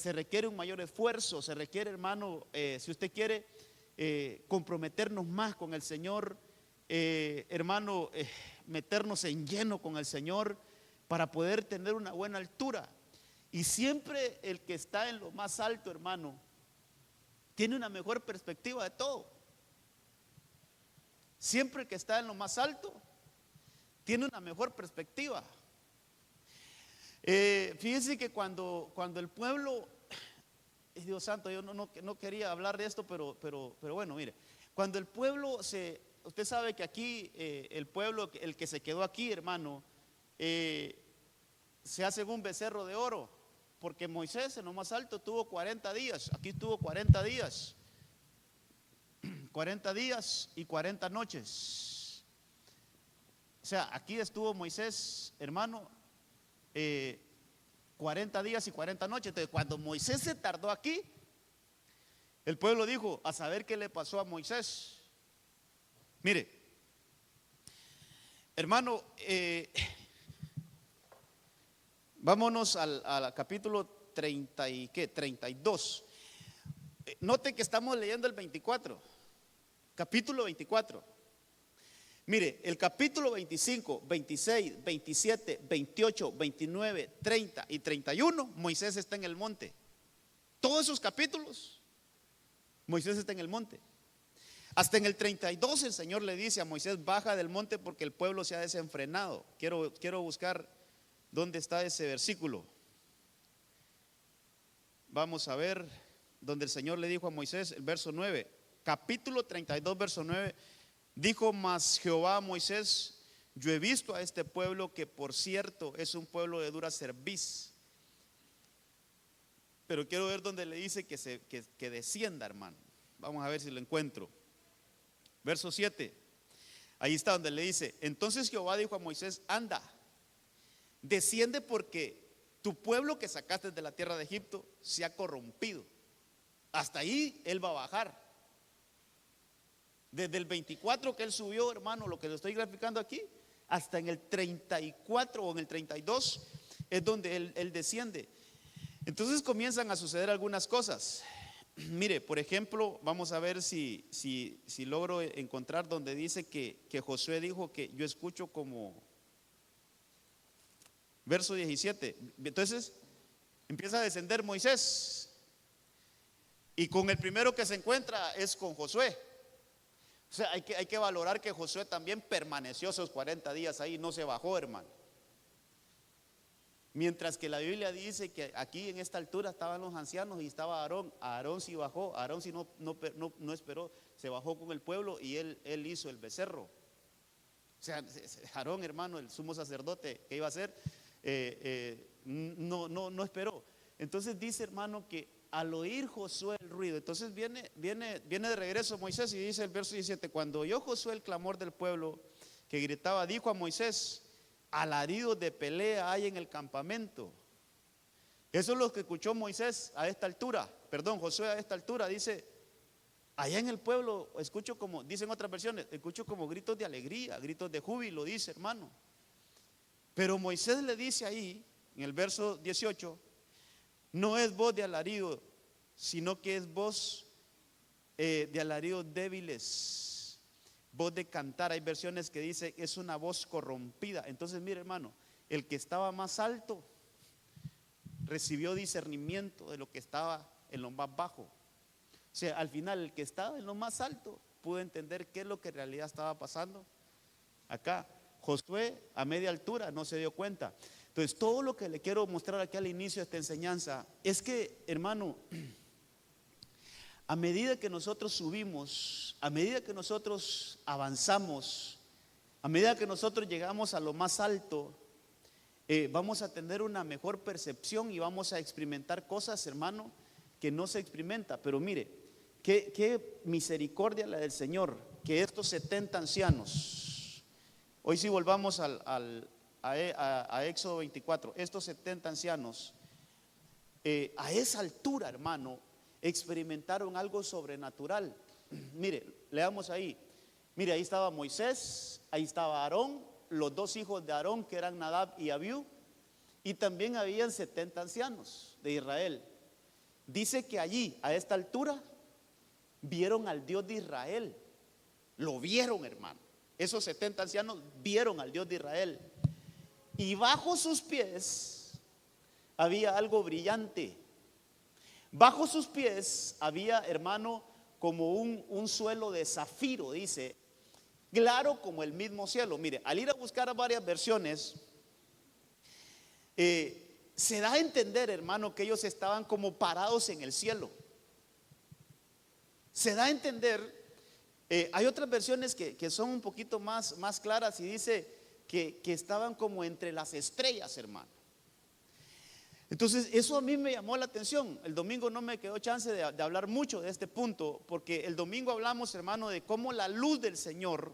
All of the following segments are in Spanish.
se requiere un mayor esfuerzo, se requiere, hermano, si usted quiere comprometernos más con el Señor, hermano, meternos en lleno con el Señor para poder tener una buena altura. Y siempre el que está en lo más alto, hermano, tiene una mejor perspectiva de todo. Siempre el que está en lo más alto tiene una mejor perspectiva. Fíjense que cuando el pueblo, Dios santo, yo no quería hablar de esto, pero bueno, mire, cuando el pueblo usted sabe que aquí el pueblo, el que se quedó aquí, hermano, se hace un becerro de oro, porque Moisés en lo más alto tuvo 40 días, aquí tuvo 40 días, 40 días y 40 noches. O sea, aquí estuvo Moisés, hermano, 40 días y 40 noches. Entonces, cuando Moisés se tardó aquí, el pueblo dijo: a saber qué le pasó a Moisés. Mire, hermano, vámonos al capítulo 30 y ¿qué? 32. Note que estamos leyendo el 24, capítulo 24. Mire, el capítulo 25, 26, 27, 28, 29, 30 y 31, Moisés está en el monte. Todos esos capítulos, Moisés está en el monte. Hasta en el 32 el Señor le dice a Moisés: baja del monte porque el pueblo se ha desenfrenado. Quiero buscar dónde está ese versículo. Vamos a ver donde el Señor le dijo a Moisés, el verso 9, capítulo 32, verso 9. Dijo más Jehová a Moisés: yo he visto a este pueblo, que por cierto es un pueblo de dura cerviz. Pero quiero ver donde le dice que descienda, hermano. Vamos a ver si lo encuentro. Verso 7. Ahí está donde le dice: entonces Jehová dijo a Moisés: anda, desciende, porque tu pueblo que sacaste de la tierra de Egipto se ha corrompido. Hasta ahí él va a bajar. Desde el 24 que él subió, hermano, lo que le estoy graficando aquí, hasta en el 34 o en el 32 es donde él desciende. Entonces comienzan a suceder algunas cosas. Mire, por ejemplo, vamos a ver si logro encontrar donde dice que Josué dijo que yo escucho como, verso 17. Entonces empieza a descender Moisés, y con el primero que se encuentra es con Josué. O sea, hay que valorar que Josué también permaneció esos 40 días ahí, no se bajó, hermano. Mientras que la Biblia dice que aquí en esta altura estaban los ancianos y estaba Aarón. Aarón sí bajó, Aarón sí no esperó, se bajó con el pueblo y él hizo el becerro. O sea, Aarón, hermano, el sumo sacerdote que iba a ser, no esperó. Entonces dice, hermano, que al oír Josué el ruido, entonces viene de regreso Moisés y dice el verso 17: cuando oyó Josué el clamor del pueblo que gritaba, dijo a Moisés: alaridos de pelea hay en el campamento. Eso es lo que escuchó Moisés a esta altura, Josué a esta altura. Dice: allá en el pueblo escucho, como dicen otras versiones, escucho como gritos de alegría, gritos de júbilo, dice, hermano. Pero Moisés le dice ahí en el verso 18: no es voz de alarido, sino que es voz de alaridos débiles, voz de cantar. Hay versiones que dice es una voz corrompida. Entonces, mire, hermano, el que estaba más alto recibió discernimiento de lo que estaba en lo más bajo. O sea, al final el que estaba en lo más alto pudo entender qué es lo que en realidad estaba pasando acá. Josué a media altura no se dio cuenta. Entonces, todo lo que le quiero mostrar aquí al inicio de esta enseñanza es que, hermano, a medida que nosotros subimos, a medida que nosotros avanzamos, a medida que nosotros llegamos a lo más alto, vamos a tener una mejor percepción y vamos a experimentar cosas, hermano, que no se experimenta. Pero mire, qué misericordia la del Señor, que estos 70 ancianos, hoy sí volvamos a Éxodo 24, estos 70 ancianos, a esa altura, hermano, experimentaron algo sobrenatural. Mire, leamos ahí. Mire, ahí estaba Moisés, ahí estaba Aarón, los dos hijos de Aarón, que eran Nadab y Abiú, y también habían 70 ancianos de Israel. dice que allí, a esta altura, vieron al Dios de Israel. Lo vieron, hermano. Esos 70 ancianos vieron al Dios de Israel. Y bajo sus pies había algo brillante. Bajo sus pies había, hermano, como un suelo de zafiro, dice, claro como el mismo cielo. Mire, al ir a buscar a varias versiones, se da a entender, hermano, que ellos estaban como parados en el cielo. Se da a entender, hay otras versiones que son un poquito más claras y dice que estaban como entre las estrellas, hermano. Entonces eso a mí me llamó la atención. El domingo no me quedó chance de hablar mucho de este punto, porque el domingo hablamos, hermano, de cómo la luz del Señor,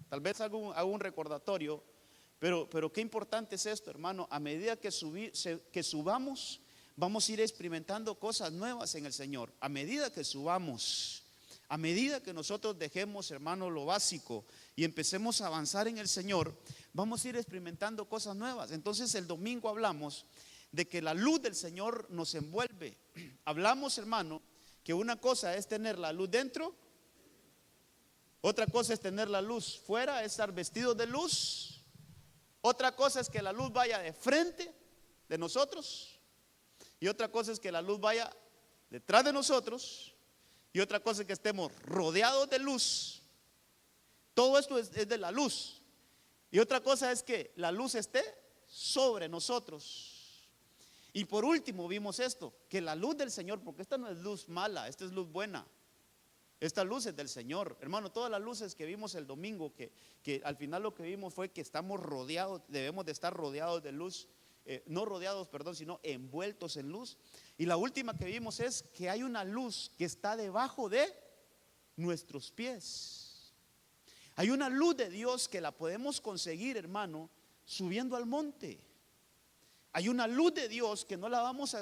tal vez hago un recordatorio, pero qué importante es esto, hermano. A medida que subamos, vamos a ir experimentando cosas nuevas en el Señor. A medida que subamos, a medida que nosotros dejemos, hermano, lo básico y empecemos a avanzar en el Señor, vamos a ir experimentando cosas nuevas. Entonces el domingo hablamos de que la luz del Señor nos envuelve. Hablamos, hermano, que una cosa es tener la luz dentro, otra cosa es tener la luz fuera, es estar vestidos de luz. Otra cosa es que la luz vaya de frente de nosotros, y otra cosa es que la luz vaya detrás de nosotros, y otra cosa es que estemos rodeados de luz. Todo esto es de la luz. Y otra cosa es que la luz esté sobre nosotros. Y por último vimos esto, que la luz del Señor, porque esta no es luz mala, esta es luz buena. Esta luz es del Señor, hermano. Todas las luces que vimos el domingo, que al final lo que vimos fue que estamos rodeados, debemos de estar rodeados de luz, no rodeados, perdón, sino envueltos en luz. Y la última que vimos es que hay una luz que está debajo de nuestros pies. Hay una luz de Dios que la podemos conseguir, hermano, subiendo al monte. Hay una luz de Dios que no la vamos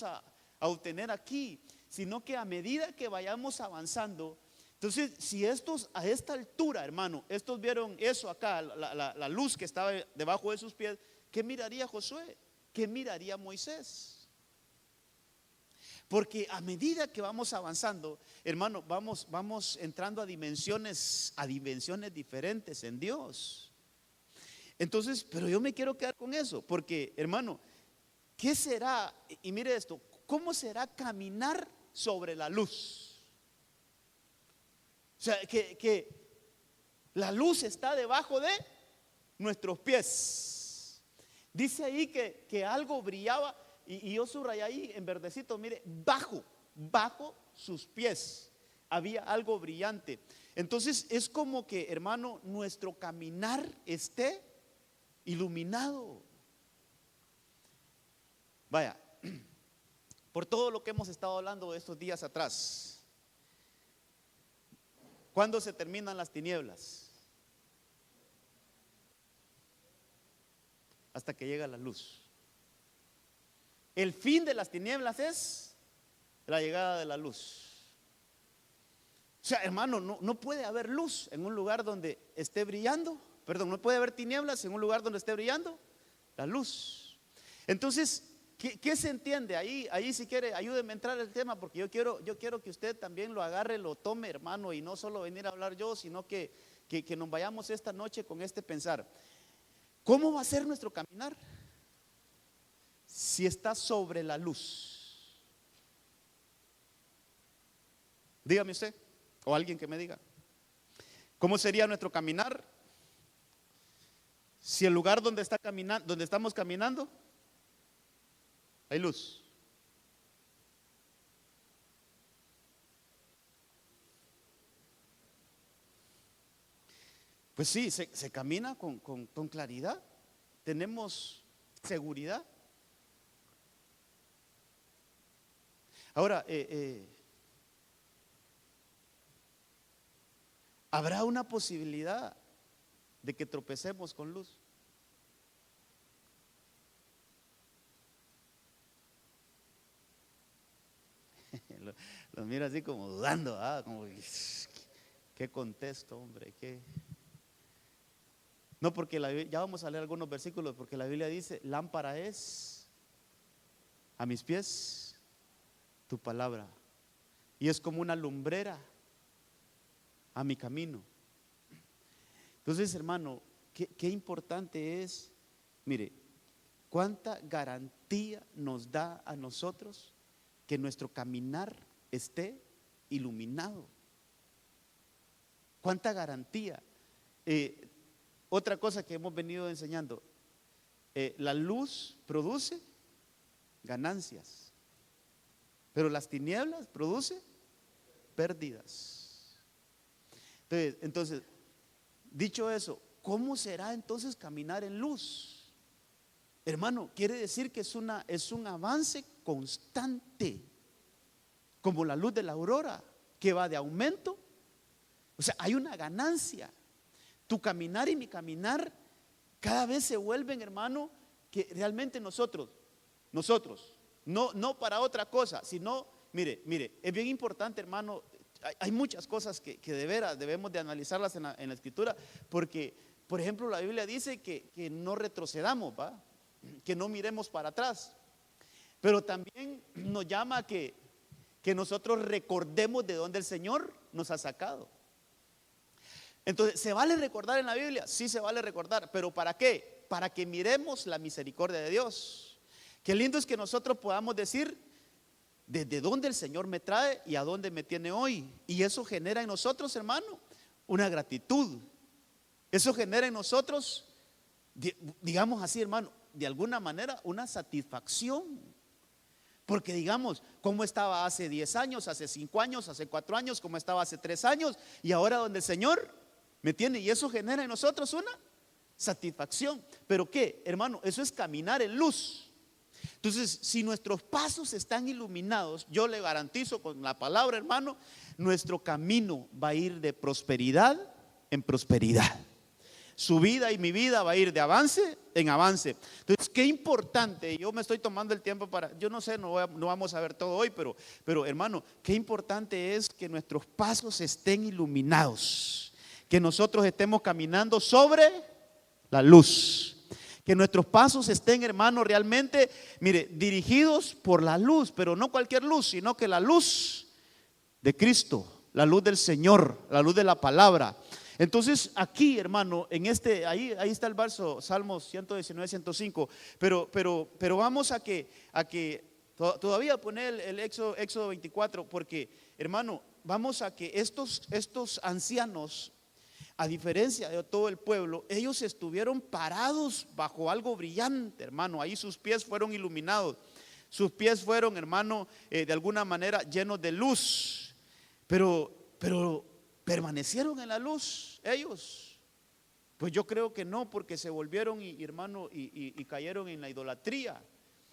a obtener aquí, sino que a medida que vayamos avanzando. Entonces, si estos a esta altura, hermano, estos vieron eso acá, la luz que estaba debajo de sus pies, ¿qué miraría Josué? ¿Qué miraría Moisés? Porque a medida que vamos avanzando, hermano, vamos entrando a dimensiones diferentes en Dios. Entonces, pero yo me quiero quedar con eso, porque, hermano, ¿qué será? Y mire esto, ¿cómo será caminar sobre la luz? O sea, que la luz está debajo de nuestros pies. Dice ahí que algo brillaba, y yo subrayé ahí en verdecito, mire, bajo sus pies había algo brillante. Entonces es como que, hermano, nuestro caminar esté iluminado. Vaya, por todo lo que hemos estado hablando estos días atrás, ¿cuándo se terminan las tinieblas? Hasta que llega la luz. El fin de las tinieblas es la llegada de la luz. O sea, hermano, no puede haber luz en un lugar donde esté brillando. Perdón, no puede haber tinieblas en un lugar donde esté brillando la luz. Entonces, ¿qué se entiende? Ahí si quiere, ayúdeme a entrar el tema, porque yo quiero que usted también lo agarre, lo tome, hermano, y no solo venir a hablar yo, sino que nos vayamos esta noche con este pensar. ¿Cómo va a ser nuestro caminar si está sobre la luz? Dígame usted, o alguien que me diga. ¿Cómo sería nuestro caminar si el lugar donde estamos caminando hay luz? Pues sí, se camina con claridad, tenemos seguridad. Ahora, ¿habrá una posibilidad de que tropecemos con luz? Los mira así como dudando, como ¿qué contesto, hombre? ¿Qué? No, porque ya vamos a leer algunos versículos, porque la Biblia dice, lámpara es a mis pies tu palabra. Y es como una lumbrera a mi camino. Entonces, hermano, qué importante es, mire, cuánta garantía nos da a nosotros que nuestro caminar esté iluminado. Cuánta garantía. Otra cosa que hemos venido enseñando, la luz produce ganancias, pero las tinieblas produce pérdidas. Entonces, dicho eso, ¿cómo será entonces caminar en luz? Hermano, quiere decir que es un avance constante, como la luz de la aurora, que va de aumento. O sea, hay una ganancia. Tu caminar y mi caminar cada vez se vuelven, hermano, que realmente nosotros, no para otra cosa, sino, mire, es bien importante, hermano. Hay muchas cosas que de veras debemos de analizarlas en la Escritura, porque, por ejemplo, la Biblia dice que no retrocedamos, ¿va? Que no miremos para atrás, pero también nos llama a que nosotros recordemos de dónde el Señor nos ha sacado. Entonces, ¿se vale recordar en la Biblia? Sí, se vale recordar, pero ¿para qué? Para que miremos la misericordia de Dios. Qué lindo es que nosotros podamos decir desde dónde el Señor me trae y a dónde me tiene hoy. Y eso genera en nosotros, hermano, una gratitud. Eso genera en nosotros, digamos así, hermano, de alguna manera una satisfacción. Porque digamos, ¿cómo estaba hace 10 años, hace 5 años, hace 4 años, cómo estaba hace 3 años? Y ahora donde el Señor me tiene, y eso genera en nosotros una satisfacción. ¿Pero qué, hermano? Eso es caminar en luz. Entonces, si nuestros pasos están iluminados, yo le garantizo con la palabra, hermano, nuestro camino va a ir de prosperidad en prosperidad. Su vida y mi vida va a ir de avance en avance. Entonces, qué importante, yo me estoy tomando el tiempo para, yo no sé, no vamos a ver todo hoy, pero hermano, qué importante es que nuestros pasos estén iluminados, que nosotros estemos caminando sobre la luz. Que nuestros pasos estén, hermano, realmente, mire, dirigidos por la luz, pero no cualquier luz, sino que la luz de Cristo, la luz del Señor, la luz de la palabra. Entonces, aquí, hermano, ahí está el verso, Salmos 119, 105, pero vamos a que todavía poner el Éxodo 24, porque, hermano, vamos a que estos ancianos, a diferencia de todo el pueblo, ellos estuvieron parados bajo algo brillante, hermano. Ahí sus pies fueron iluminados. Sus pies fueron, hermano, de alguna manera llenos de luz. Pero permanecieron en la luz ellos. Pues yo creo que no, porque se volvieron, hermano, y cayeron en la idolatría.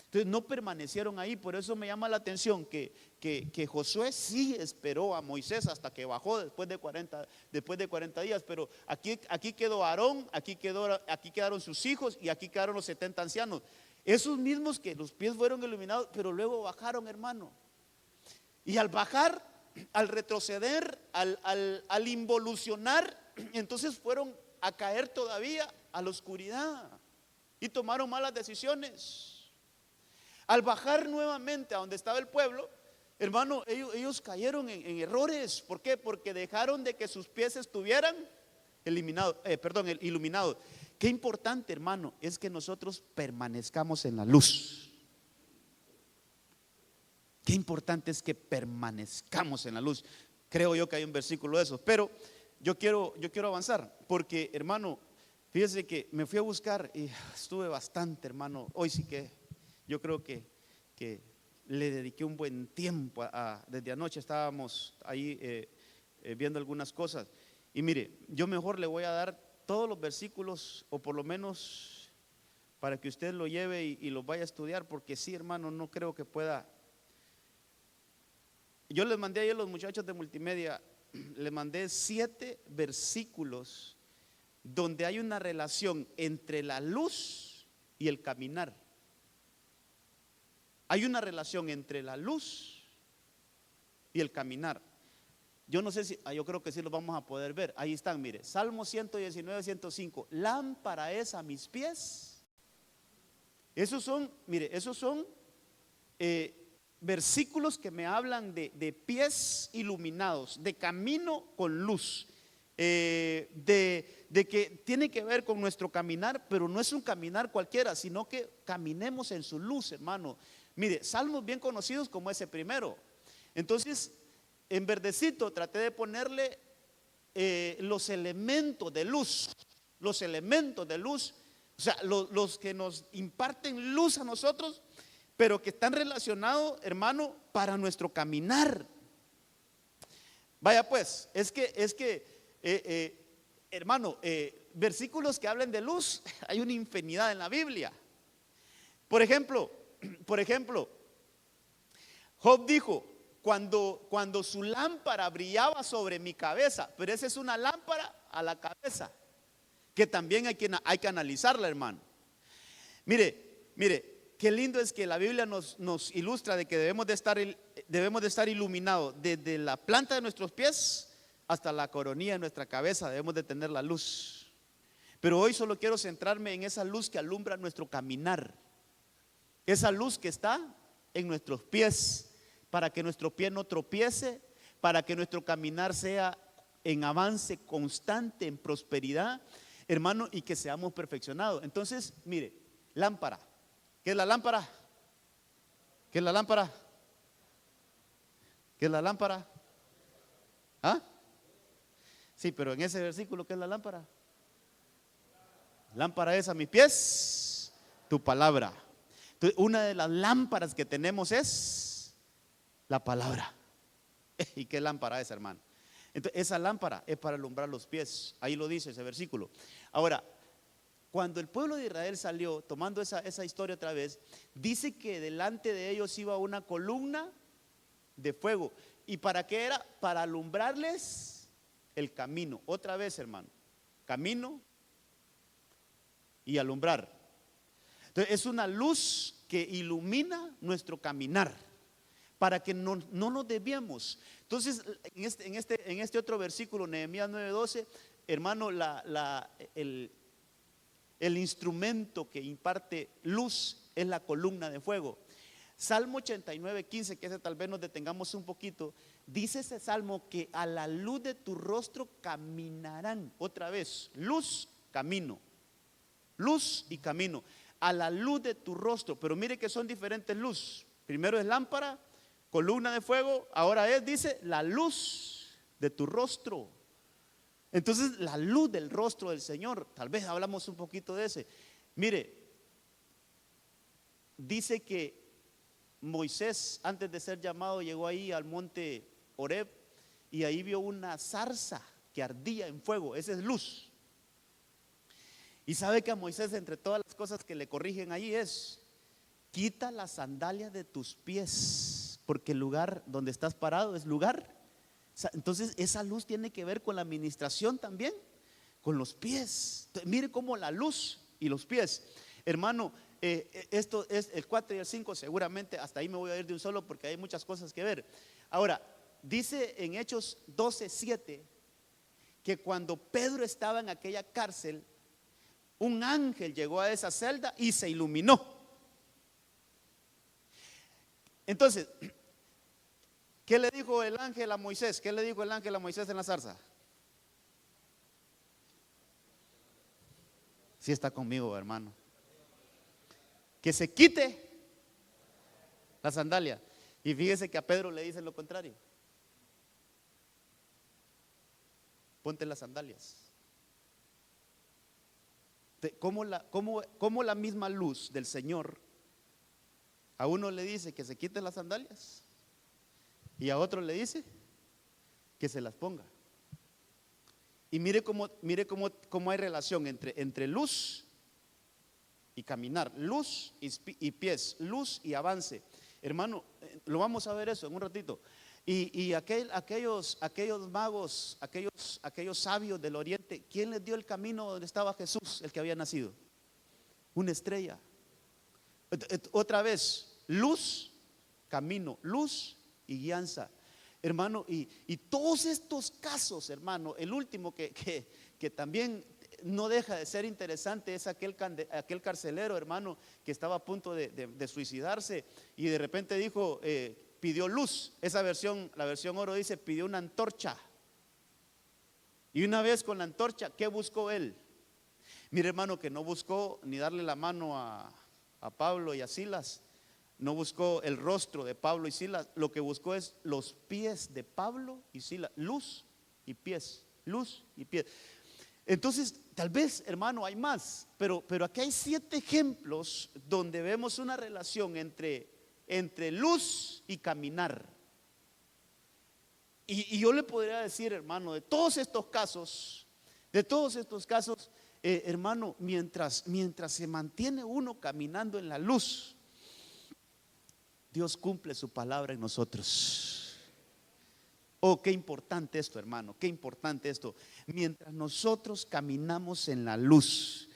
Entonces no permanecieron ahí. Por eso me llama la atención que Josué sí esperó a Moisés hasta que bajó después de 40 días. Pero aquí quedó Aarón, aquí quedaron sus hijos y aquí quedaron los 70 ancianos. Esos mismos que los pies fueron iluminados, pero luego bajaron, hermano. Y al bajar, al retroceder, al involucionar, entonces fueron a caer todavía a la oscuridad y tomaron malas decisiones. Al bajar nuevamente a donde estaba el pueblo, hermano, ellos cayeron en errores. ¿Por qué? Porque dejaron de que sus pies estuvieran iluminados. Qué importante, hermano, es que nosotros permanezcamos en la luz. Qué importante es que permanezcamos en la luz. Creo yo que hay un versículo de esos, pero yo quiero avanzar, porque, hermano, fíjese que me fui a buscar y estuve bastante, hermano. Hoy sí que yo creo que le dediqué un buen tiempo. Desde anoche estábamos ahí viendo algunas cosas. Y mire, yo mejor le voy a dar todos los versículos, o por lo menos para que usted lo lleve y los vaya a estudiar, porque sí, hermano, no creo que pueda. Yo les mandé ayer a los muchachos de multimedia, les mandé 7 versículos donde hay una relación entre la luz y el caminar. Hay una relación entre la luz y el caminar. Yo no sé si, yo creo que sí los vamos a poder ver. Ahí están, mire, Salmo 119, 105. Lámpara es a mis pies. Esos son versículos que me hablan de pies iluminados, de camino con luz, de que tiene que ver con nuestro caminar, pero no es un caminar cualquiera, sino que caminemos en su luz, hermano. Mire, salmos bien conocidos como ese primero. Entonces, en verdecito traté de ponerle los elementos de luz, los elementos de luz, o sea, los que nos imparten luz a nosotros, pero que están relacionados, hermano, para nuestro caminar. Vaya pues, hermano, versículos que hablen de luz, hay una infinidad en la Biblia. Por ejemplo, Job dijo, cuando su lámpara brillaba sobre mi cabeza, pero esa es una lámpara a la cabeza, que también hay que analizarla, hermano. Mire, qué lindo es que la Biblia nos ilustra de que debemos de estar iluminados desde la planta de nuestros pies hasta la coronilla de nuestra cabeza. Debemos de tener la luz. Pero hoy solo quiero centrarme en esa luz que alumbra nuestro caminar, esa luz que está en nuestros pies, para que nuestro pie no tropiece, para que nuestro caminar sea en avance constante, en prosperidad, hermano, y que seamos perfeccionados. Entonces, mire, lámpara. ¿Qué es la lámpara? ¿Qué es la lámpara? ¿Qué es la lámpara? ¿Ah? Sí, pero en ese versículo, ¿qué es la lámpara? Lámpara es a mis pies tu palabra. Entonces, una de las lámparas que tenemos es la palabra. ¿Y qué lámpara es, hermano? Entonces, esa lámpara es para alumbrar los pies. Ahí lo dice ese versículo. Ahora, cuando el pueblo de Israel salió, tomando esa historia otra vez, dice que delante de ellos iba una columna de fuego. ¿Y para qué era? Para alumbrarles el camino. Otra vez, hermano, camino y alumbrar. Entonces, es una luz que ilumina nuestro caminar, para que no nos desviemos. Entonces, en este otro versículo, Nehemías 9:12, hermano, el instrumento que imparte luz es la columna de fuego. Salmo 89:15, que ese tal vez nos detengamos un poquito, dice ese salmo que a la luz de tu rostro caminarán. Otra vez, luz, camino, luz y camino, a la luz de tu rostro. Pero mire que son diferentes luz. Primero es lámpara, columna de fuego, ahora dice, la luz de tu rostro. Entonces, la luz del rostro del Señor, tal vez hablamos un poquito de ese. Mire, dice que Moisés, antes de ser llamado, llegó ahí al monte Horeb y ahí vio una zarza que ardía en fuego. Esa es luz. Y sabe que a Moisés, entre todas las cosas que le corrigen ahí, es: quita las sandalias de tus pies, porque el lugar donde estás parado es lugar. Entonces, esa luz tiene que ver con la administración también, con los pies. Entonces, mire cómo la luz y los pies, hermano, esto es el 4 y el 5, seguramente hasta ahí me voy a ir de un solo porque hay muchas cosas que ver. Ahora, dice en Hechos 12:7 que cuando Pedro estaba en aquella cárcel, un ángel llegó a esa celda y se iluminó. Entonces, ¿qué le dijo el ángel a Moisés? ¿Qué le dijo el ángel a Moisés en la zarza? Sí está conmigo, hermano. Que se quite la sandalia. Y fíjese que a Pedro le dice lo contrario: ponte las sandalias. ¿Cómo la misma luz del Señor a uno le dice que se quite las sandalias y a otro le dice que se las ponga? Y mire cómo hay relación entre luz y caminar, luz y pies, luz y avance. Hermano, lo vamos a ver eso en un ratito. Y aquellos magos, aquellos sabios del oriente, ¿quién les dio el camino donde estaba Jesús, el que había nacido? Una estrella. Otra vez, luz, camino, luz y guianza. Hermano, y todos estos casos, hermano, el último que también no deja de ser interesante es aquel carcelero, hermano, que estaba a punto de suicidarse y de repente dijo, pidió luz. Esa versión, la versión oro dice, pidió una antorcha. Y una vez con la antorcha, ¿qué buscó él? Mire, hermano, que no buscó ni darle la mano a Pablo y a Silas. No buscó el rostro de Pablo y Silas. Lo que buscó es los pies de Pablo y Silas. Luz y pies. Luz y pies. Entonces, tal vez, hermano, hay más. Pero aquí hay 7 ejemplos donde vemos una relación entre luz y caminar. Y yo le podría decir, hermano, de todos estos casos, hermano, mientras se mantiene uno caminando en la luz, Dios cumple su palabra en nosotros. Oh, qué importante esto, hermano, qué importante esto. Mientras nosotros caminamos en la luz,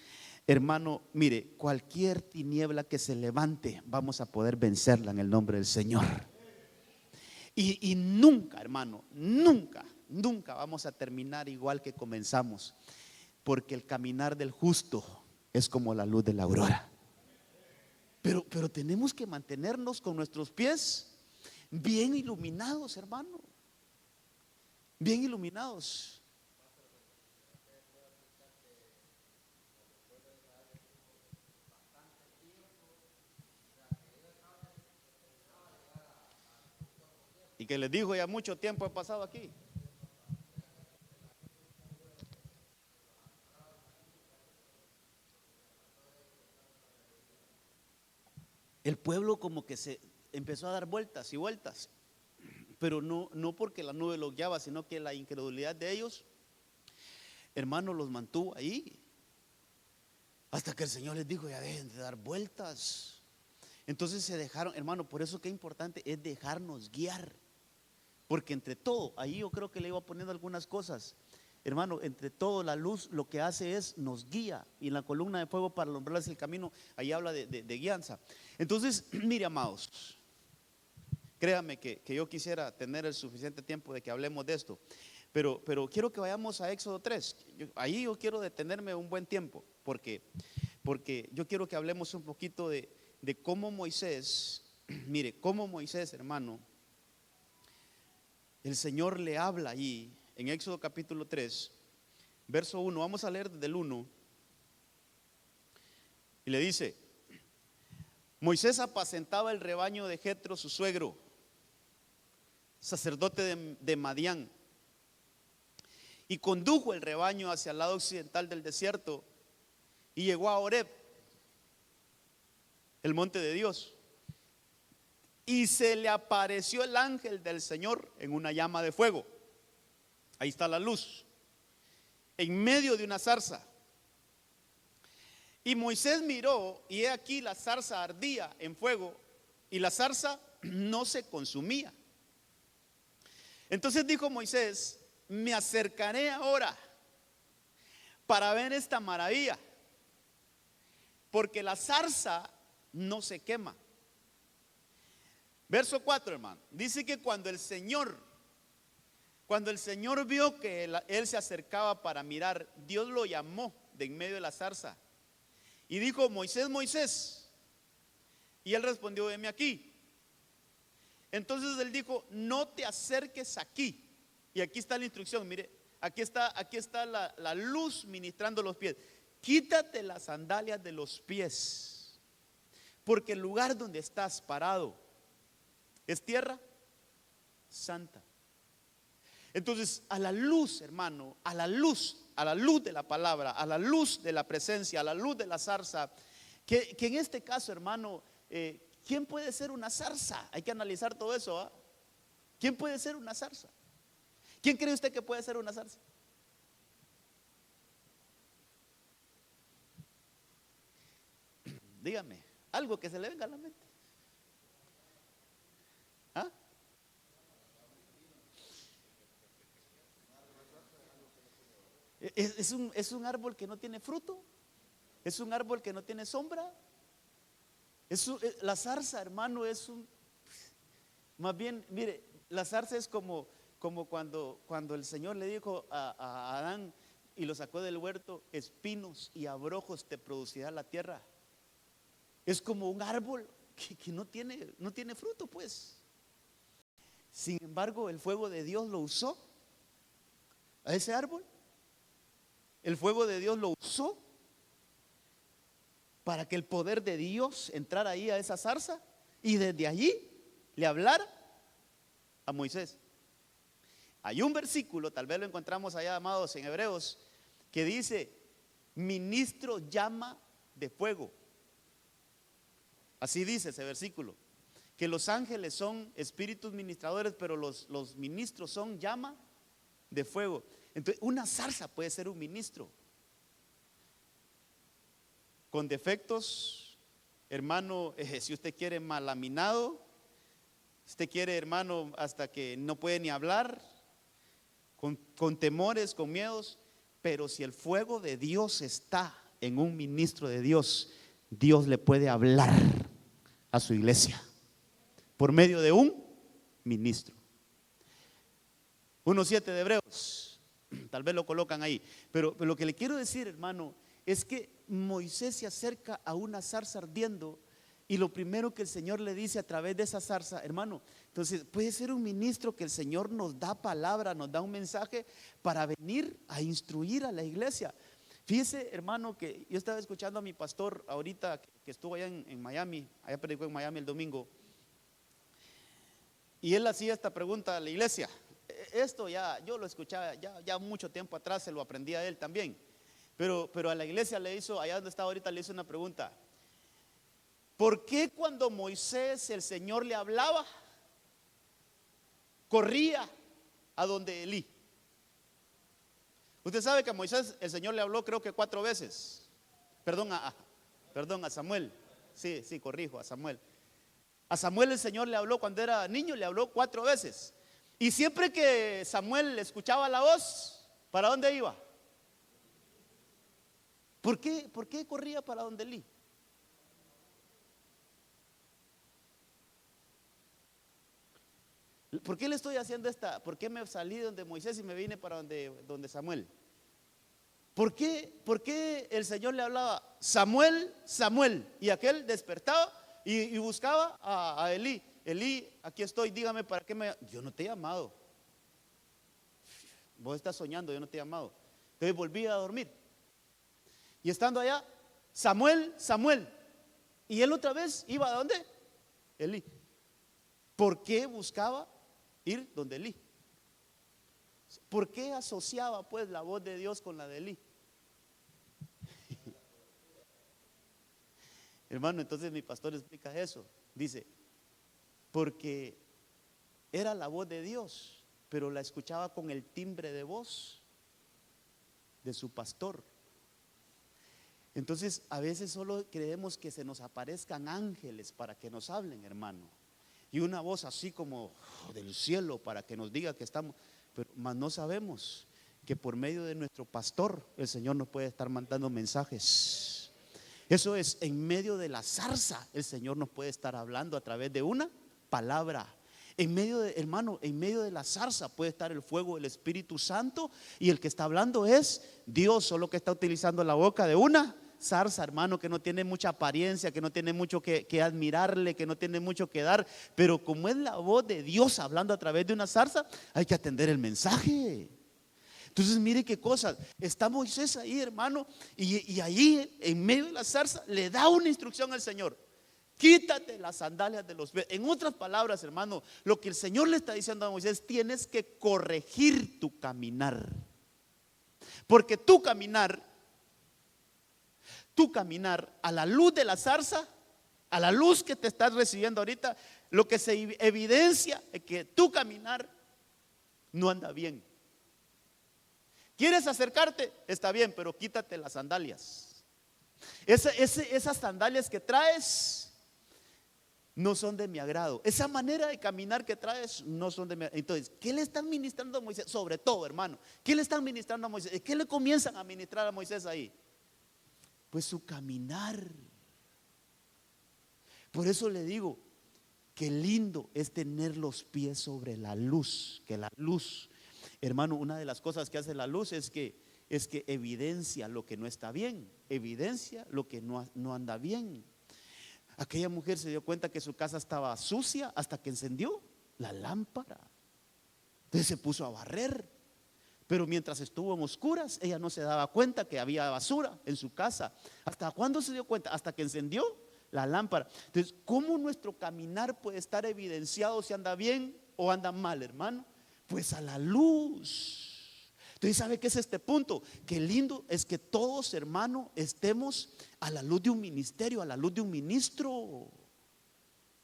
hermano, mire, cualquier tiniebla que se levante, vamos a poder vencerla en el nombre del Señor. Y nunca, hermano, nunca vamos a terminar igual que comenzamos, porque el caminar del justo es como la luz de la aurora. Pero tenemos que mantenernos con nuestros pies bien iluminados, hermano, bien iluminados. Y que les dijo, ya mucho tiempo he pasado aquí. El pueblo como que se empezó a dar vueltas y vueltas, pero no porque la nube los guiaba, sino que la incredulidad de ellos, hermano, los mantuvo ahí. Hasta que el Señor les dijo, ya dejen de dar vueltas. Entonces se dejaron, hermano, por eso que importante es dejarnos guiar. Porque entre todo, ahí yo creo que le iba poniendo algunas cosas. Hermano, entre todo la luz lo que hace es nos guía. Y en la columna de fuego para alumbrarles el camino, ahí habla de guianza. Entonces, mire, amados, créame que yo quisiera tener el suficiente tiempo de que hablemos de esto. Pero quiero que vayamos a Éxodo 3. Ahí yo quiero detenerme un buen tiempo. Porque yo quiero que hablemos un poquito de cómo Moisés, mire, cómo Moisés, hermano, el Señor le habla ahí en Éxodo capítulo 3, verso 1. Vamos a leer desde el 1. Y le dice: Moisés apacentaba el rebaño de Jetro, su suegro, sacerdote de Madián, y condujo el rebaño hacia el lado occidental del desierto y llegó a Horeb, el monte de Dios. Y se le apareció el ángel del Señor en una llama de fuego. Ahí está la luz, en medio de una zarza. Y Moisés miró, y he aquí la zarza ardía en fuego, y la zarza no se consumía. Entonces dijo Moisés: me acercaré ahora para ver esta maravilla, porque la zarza no se quema. Verso 4, hermano, dice que cuando el Señor vio que él se acercaba para mirar, Dios lo llamó de en medio de la zarza y dijo: Moisés, Moisés. Y él respondió: heme aquí. Entonces él dijo: no te acerques aquí. Y aquí está la instrucción, mire, aquí está la luz ministrando los pies. Quítate las sandalias de los pies, porque el lugar donde estás parado es tierra santa. Entonces, a la luz, hermano, a la luz de la palabra, a la luz de la presencia, a la luz de la zarza, que en este caso, hermano, ¿quién puede ser una zarza? Hay que analizar todo eso, ¿eh? ¿Quién puede ser una zarza? ¿Quién cree usted que puede ser una zarza? Dígame, algo que se le venga a la mente. ¿Ah? Es un árbol que no tiene fruto. Es un árbol que no tiene sombra. La zarza, hermano, más bien, mire, la zarza es como cuando el Señor le dijo a Adán y lo sacó del huerto: espinos y abrojos te producirá la tierra. Es como un árbol que no tiene fruto, pues. Sin embargo, el fuego de Dios lo usó a ese árbol. El fuego de Dios lo usó para que el poder de Dios entrara ahí a esa zarza y desde allí le hablara a Moisés. Hay un versículo, tal vez lo encontramos allá, amados, en Hebreos, que dice: ministro llama de fuego. Así dice ese versículo, que los ángeles son espíritus ministradores, pero los ministros son llama de fuego. Entonces, una zarza puede ser un ministro con defectos, hermano, si usted quiere mal laminado, si usted quiere, hermano, hasta que no puede ni hablar, con temores, con miedos. Pero si el fuego de Dios está en un ministro de Dios, Dios le puede hablar a su iglesia por medio de un ministro. 1:7 de Hebreos, tal vez lo colocan ahí, pero lo que le quiero decir, hermano, es que Moisés se acerca a una zarza ardiendo y lo primero que el Señor le dice a través de esa zarza, hermano, entonces puede ser un ministro que el Señor nos da palabra, nos da un mensaje para venir a instruir a la iglesia. Fíjese, hermano, que yo estaba escuchando a mi pastor ahorita que estuvo allá en Miami, allá predicó en Miami el domingo, y él hacía esta pregunta a la iglesia. Esto ya, yo lo escuchaba ya mucho tiempo atrás, se lo aprendí a él también, pero a la iglesia le hizo, allá donde está ahorita, le hizo una pregunta: ¿por qué cuando Moisés, el Señor le hablaba, corría a donde Elí? Usted sabe que a Moisés el Señor le habló creo que 4 veces. Perdón a Samuel. Sí, corrijo, a Samuel. A Samuel el Señor le habló cuando era niño, le habló 4 veces. Y siempre que Samuel escuchaba la voz, ¿para dónde iba? ¿Por qué corría para donde Elí? ¿Por qué le estoy haciendo esta? ¿Por qué me salí de donde Moisés y me vine para donde Samuel? ¿Por qué el Señor le hablaba Samuel, Samuel? Y aquel despertaba y buscaba a Elí. Elí, aquí estoy, dígame para qué me... Yo no te he llamado. Vos estás soñando, yo no te he llamado. Entonces volví a dormir. Y estando allá, Samuel, Samuel. Y él otra vez iba a ¿dónde? Elí. ¿Por qué buscaba ir donde Elí? ¿Por qué asociaba pues la voz de Dios con la de Elí? Hermano, entonces mi pastor explica eso. Dice, porque era la voz de Dios, pero la escuchaba con el timbre de voz de su pastor. Entonces a veces solo creemos que se nos aparezcan ángeles para que nos hablen, hermano, y una voz así como del cielo para que nos diga que estamos, pero más no sabemos que por medio de nuestro pastor el Señor nos puede estar mandando mensajes. Eso es, en medio de la zarza el Señor nos puede estar hablando a través de una palabra. En medio de, hermano, en medio de la zarza puede estar el fuego del Espíritu Santo, y el que está hablando es Dios, solo que está utilizando la boca de una zarza, hermano, que no tiene mucha apariencia, que no tiene mucho que admirarle, que no tiene mucho que dar, pero como es la voz de Dios hablando a través de una zarza, hay que atender el mensaje. Entonces mire qué cosas, está Moisés ahí, hermano, y ahí en medio de la zarza le da una instrucción al Señor: quítate las sandalias de los pies. En otras palabras, hermano, lo que el Señor le está diciendo a Moisés: tienes que corregir tu caminar, porque tu caminar a la luz de la zarza, a la luz que te estás recibiendo ahorita, lo que se evidencia es que tu caminar no anda bien. ¿Quieres acercarte? Está bien, pero quítate las sandalias. Esas sandalias que traes no son de mi agrado. Esa manera de caminar que traes no son de mi agrado. Entonces, ¿qué le están ministrando a Moisés? Sobre todo, hermano, ¿qué le están ministrando a Moisés? ¿Qué le comienzan a ministrar a Moisés ahí? Pues su caminar. Por eso le digo, qué lindo es tener los pies sobre la luz. Que la luz, hermano, una de las cosas que hace la luz es que evidencia lo que no está bien, evidencia lo que no anda bien. Aquella mujer se dio cuenta que su casa estaba sucia hasta que encendió la lámpara. Entonces se puso a barrer. Pero mientras estuvo en oscuras, ella no se daba cuenta que había basura en su casa. ¿Hasta cuándo se dio cuenta? Hasta que encendió la lámpara. Entonces, ¿cómo nuestro caminar puede estar evidenciado si anda bien o anda mal, hermano? Pues a la luz. Entonces, ¿sabe qué es este punto? Qué lindo es que todos, hermano, estemos a la luz de un ministerio, a la luz de un ministro.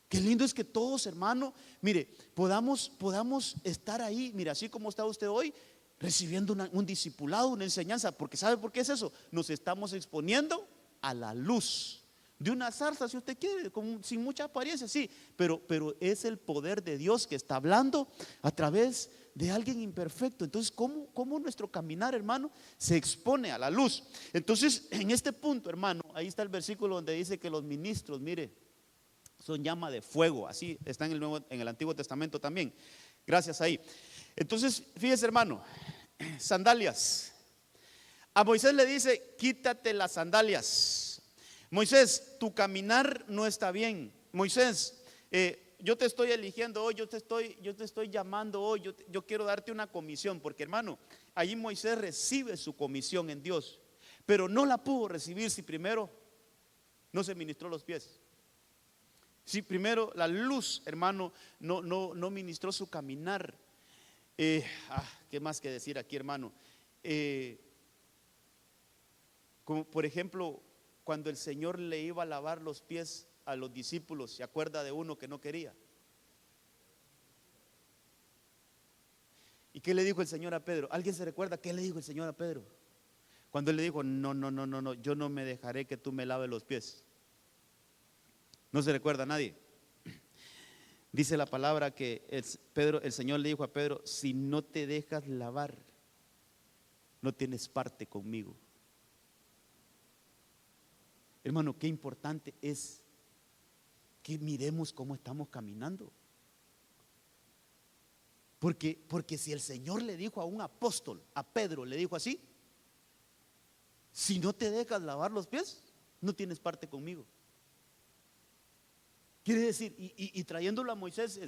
Qué lindo es que todos, hermano, mire, podamos estar ahí, mire, así como está usted hoy, recibiendo un discipulado, una enseñanza. Porque ¿sabe por qué es eso? Nos estamos exponiendo a la luz de una zarza, si usted quiere, sin mucha apariencia, sí, pero es el poder de Dios que está hablando a través de alguien imperfecto. Entonces, ¿cómo nuestro caminar, hermano, se expone a la luz? Entonces, en este punto, hermano, ahí está el versículo donde dice que los ministros, mire, son llama de fuego. Así está en el Antiguo Testamento también. Gracias ahí. Entonces, fíjese, hermano, sandalias. A Moisés le dice: quítate las sandalias. Moisés, tu caminar no está bien. Moisés, yo te estoy eligiendo hoy, yo te estoy llamando hoy, yo quiero darte una comisión. Porque, hermano, allí Moisés recibe su comisión en Dios, pero no la pudo recibir si primero no se ministró los pies. Si primero la luz, hermano, no ministró su caminar. ¿Qué más que decir aquí, hermano? Como por ejemplo, cuando el Señor le iba a lavar los pies a los discípulos, ¿se acuerda de uno que no quería? ¿Y qué le dijo el Señor a Pedro? ¿Alguien se recuerda qué le dijo el Señor a Pedro? Cuando él le dijo: no, yo no me dejaré que tú me laves los pies. ¿No se recuerda a nadie? Dice la palabra que el Señor le dijo a Pedro: si no te dejas lavar, no tienes parte conmigo. Hermano, qué importante es que miremos cómo estamos caminando. Porque si el Señor le dijo a un apóstol, a Pedro, le dijo así: si no te dejas lavar los pies, no tienes parte conmigo. Quiere decir, y trayéndolo a Moisés,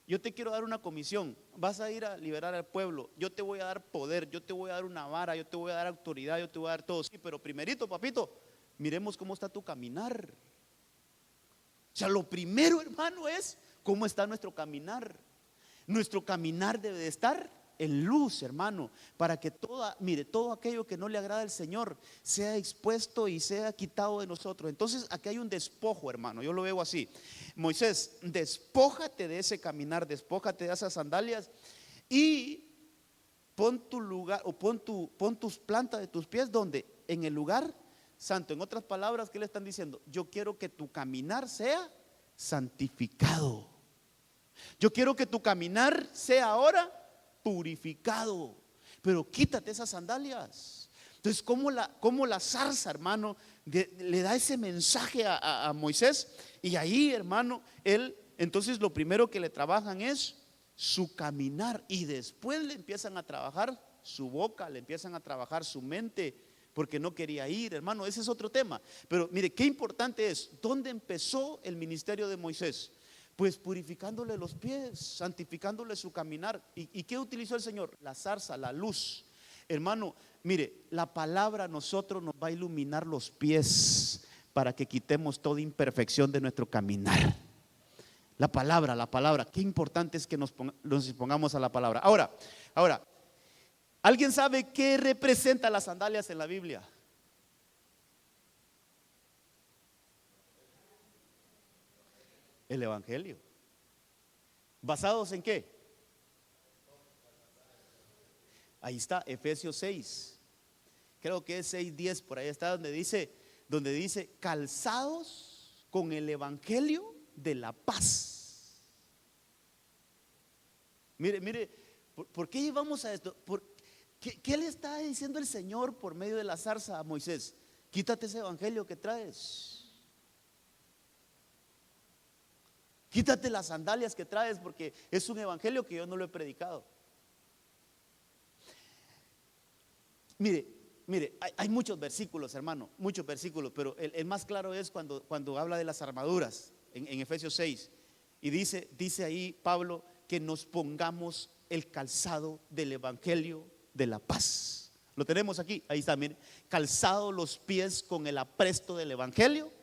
yo te quiero dar una comisión, vas a ir a liberar al pueblo, yo te voy a dar poder, yo te voy a dar una vara, yo te voy a dar autoridad, yo te voy a dar todo. Sí, pero primerito, papito, miremos cómo está tu caminar. O sea, lo primero, hermano, es cómo está nuestro caminar. Nuestro caminar debe de estar en luz, hermano, para que todo aquello que no le agrada al Señor sea expuesto y sea quitado de nosotros. Entonces aquí hay un despojo, hermano, yo lo veo así. Moisés, despójate de ese caminar, despójate de esas sandalias y pon tu lugar, o pon tus plantas de tus pies donde, en el lugar santo. En otras palabras, ¿qué le están diciendo? Yo quiero que tu caminar sea santificado. Yo quiero que tu caminar sea ahora purificado. Pero quítate esas sandalias. Entonces, ¿cómo la zarza, hermano, le da ese mensaje a Moisés? Y ahí, hermano, entonces lo primero que le trabajan es su caminar. Y después le empiezan a trabajar su boca, le empiezan a trabajar su mente, porque no quería ir, hermano. Ese es otro tema. Pero mire, qué importante es. ¿Dónde empezó el ministerio de Moisés? Pues purificándole los pies, santificándole su caminar. ¿Y qué utilizó el Señor? La zarza, la luz. Hermano, mire, la palabra a nosotros nos va a iluminar los pies para que quitemos toda imperfección de nuestro caminar. La palabra, qué importante es que nos pongamos a la palabra. Ahora, ¿alguien sabe qué representa las sandalias en la Biblia? El Evangelio. ¿Basados en qué? Ahí está, Efesios 6. Creo que es 6:10, por ahí está donde dice calzados con el Evangelio de la paz. Mire, ¿por qué llevamos a esto? ¿Qué le está diciendo el Señor por medio de la zarza a Moisés? Quítate ese evangelio que traes. Quítate las sandalias que traes, porque es un evangelio que yo no lo he predicado. Mire, hay muchos versículos, hermano, muchos versículos, pero el más claro es cuando habla de las armaduras en Efesios 6. Y dice ahí Pablo que nos pongamos el calzado del evangelio de la paz. Lo tenemos aquí, ahí está, miren, calzado los pies con el apresto del evangelio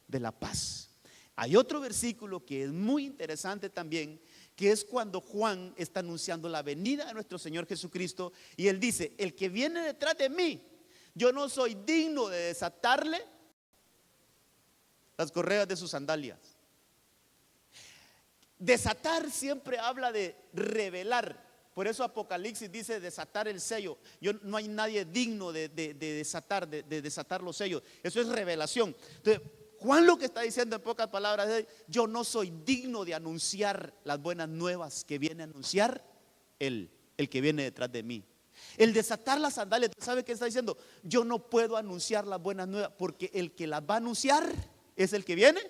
de la paz. Hay otro versículo que es muy interesante también, que es cuando Juan está anunciando la venida de nuestro Señor Jesucristo, y él dice: el que viene detrás de mí, yo no soy digno de desatarle las correas de sus sandalias. Desatar siempre habla de revelar. Por eso Apocalipsis dice desatar el sello. No hay nadie digno de desatar los sellos. Eso es revelación. Entonces, Juan lo que está diciendo en pocas palabras es: yo no soy digno de anunciar las buenas nuevas que viene a anunciar el que viene detrás de mí. El desatar las sandalias, ¿sabe qué está diciendo? Yo no puedo anunciar las buenas nuevas, porque el que las va a anunciar es el que viene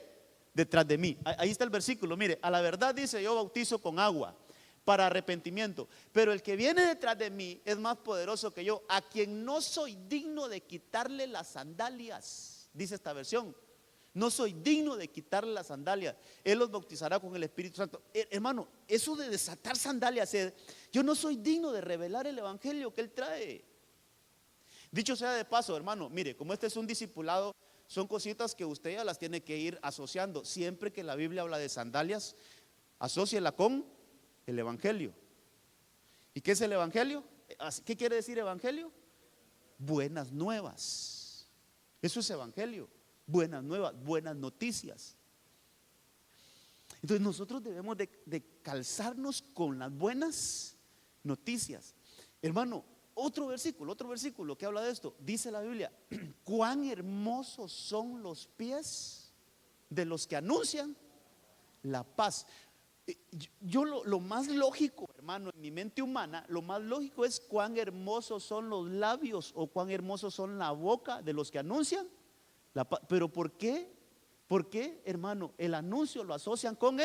detrás de mí. Ahí está el versículo, mire: a la verdad dice, yo bautizo con agua para arrepentimiento, pero el que viene detrás de mí es más poderoso que yo, a quien no soy digno de quitarle las sandalias. Dice esta versión: no soy digno de quitarle las sandalias. Él los bautizará con el Espíritu Santo. Hermano, eso de desatar sandalias es: yo no soy digno de revelar el evangelio que él trae. Dicho sea de paso, hermano, mire, como este es un discipulado, son cositas que usted ya las tiene que ir asociando. Siempre que la Biblia habla de sandalias, asóciela con el evangelio. ¿Y qué es el evangelio? ¿Qué quiere decir evangelio? Buenas nuevas. Eso es evangelio. Buenas nuevas, buenas noticias. Entonces nosotros debemos de calzarnos con las buenas noticias. Hermano, otro versículo que habla de esto. Dice la Biblia: cuán hermosos son los pies de los que anuncian la paz. Yo lo más lógico, hermano, en mi mente humana, lo más lógico es: cuán hermosos son los labios, o cuán hermosos son la boca de los que anuncian la paz. Pero ¿por qué? ¿Por qué, hermano? El anuncio lo asocian con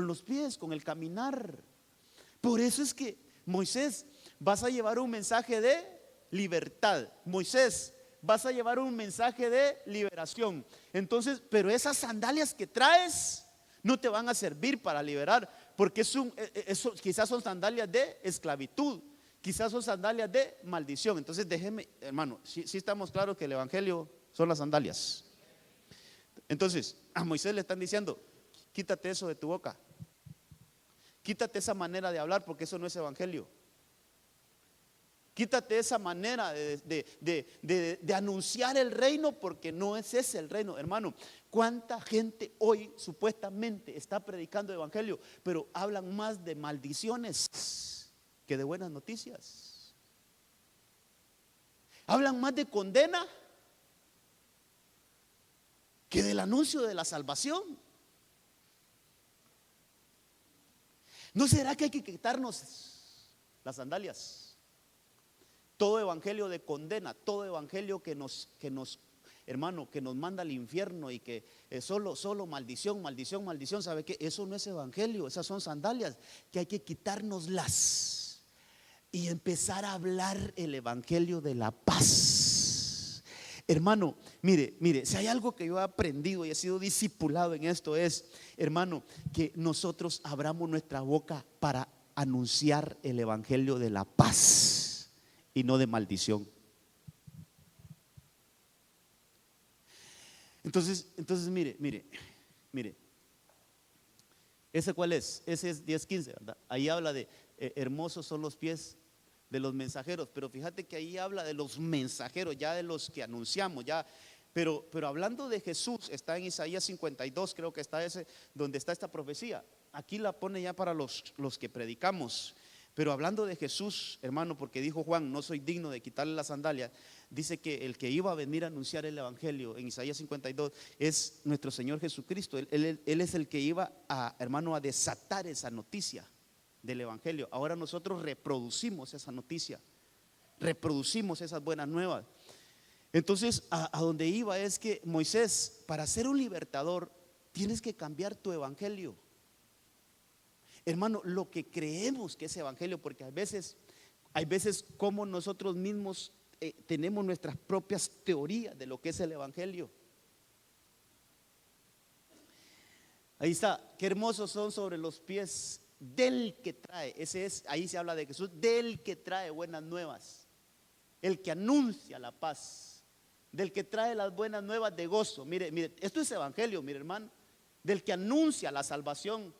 los pies, con el caminar. Por eso es que Moisés, vas a llevar un mensaje de libertad. Moisés, vas a llevar un mensaje de liberación. Entonces, pero esas sandalias que traes no te van a servir para liberar, porque eso quizás son sandalias de esclavitud, quizás son sandalias de maldición. Entonces déjeme, hermano, si estamos claros que el evangelio son las sandalias. Entonces a Moisés le están diciendo: quítate eso de tu boca, quítate esa manera de hablar, porque eso no es evangelio. Quítate esa manera de anunciar el reino, porque no es ese el reino. Hermano, ¿cuánta gente hoy supuestamente está predicando el evangelio, pero hablan más de maldiciones que de buenas noticias? Hablan más de condena que del anuncio de la salvación. ¿No será que hay que quitarnos las sandalias? Todo evangelio de condena, todo evangelio que nos hermano, que nos manda al infierno, y que solo maldición, maldición, maldición. ¿Sabe qué? Eso no es evangelio, esas son sandalias que hay que quitárnoslas y empezar a hablar el evangelio de la paz. Hermano, mire, si hay algo que yo he aprendido y he sido discipulado en esto, es, hermano, que nosotros abramos nuestra boca para anunciar el evangelio de la paz y no de maldición. Entonces mire, ¿ese cuál es? Ese es 10:15, ¿verdad? Ahí habla de hermosos son los pies de los mensajeros, pero fíjate que ahí habla de los mensajeros, ya de los que anunciamos, ya. Pero hablando de Jesús, está en Isaías 52, creo que está ese, donde está esta profecía. Aquí la pone ya para los que predicamos. Pero hablando de Jesús, hermano, porque dijo Juan: no soy digno de quitarle las sandalias. Dice que el que iba a venir a anunciar el evangelio en Isaías 52 es nuestro Señor Jesucristo. Él es el que iba hermano, a desatar esa noticia del evangelio. Ahora nosotros reproducimos esa noticia, reproducimos esas buenas nuevas. Entonces a donde iba es que Moisés, para ser un libertador, tienes que cambiar tu evangelio. Hermano, lo que creemos que es evangelio, porque hay veces como nosotros mismos tenemos nuestras propias teorías de lo que es el evangelio. Ahí está: qué hermosos son sobre los pies del que trae, ese es, ahí se habla de Jesús, del que trae buenas nuevas, el que anuncia la paz, del que trae las buenas nuevas de gozo. Mire, mire, esto es evangelio, mire hermano, del que anuncia la salvación.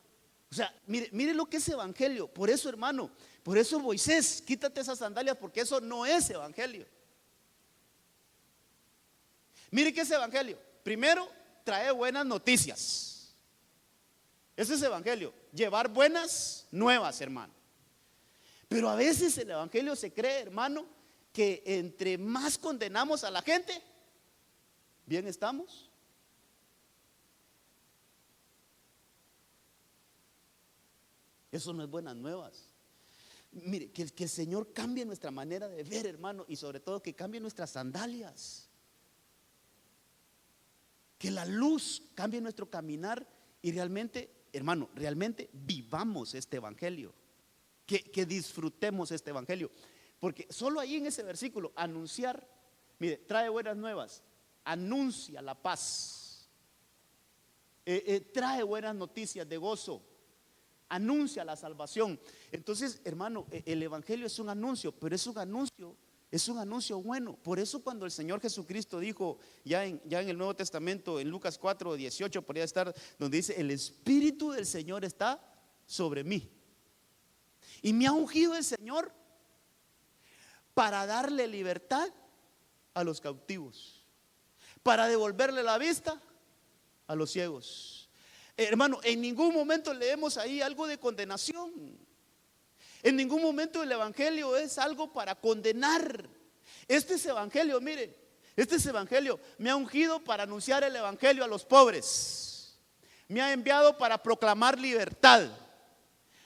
O sea, mire, mire lo que es evangelio. Por eso, hermano, por eso Moisés, quítate esas sandalias, porque eso no es evangelio. Mire qué es evangelio. Primero, trae buenas noticias. Ese es evangelio, llevar buenas nuevas, hermano. Pero a veces el evangelio se cree, hermano, que entre más condenamos a la gente, bien estamos. Eso no es buenas nuevas. Mire, que el Señor cambie nuestra manera de ver, hermano, y sobre todo que cambie nuestras sandalias. Que la luz cambie nuestro caminar y realmente, hermano, realmente vivamos este evangelio. Que disfrutemos este evangelio. Porque solo ahí en ese versículo, anunciar, mire, trae buenas nuevas, anuncia la paz, trae buenas noticias de gozo, anuncia la salvación. Entonces, hermano, el evangelio es un anuncio, pero es un anuncio bueno. Por eso cuando el Señor Jesucristo dijo, ya en el Nuevo Testamento, en Lucas 4:18, podría estar, donde dice, el Espíritu del Señor está sobre mí. Y me ha ungido el Señor para darle libertad a los cautivos, para devolverle la vista a los ciegos. Hermano, en ningún momento leemos ahí algo de condenación. En ningún momento el evangelio es algo para condenar. Este es evangelio, mire, este es evangelio. Me ha ungido para anunciar el evangelio a los pobres. Me ha enviado para proclamar libertad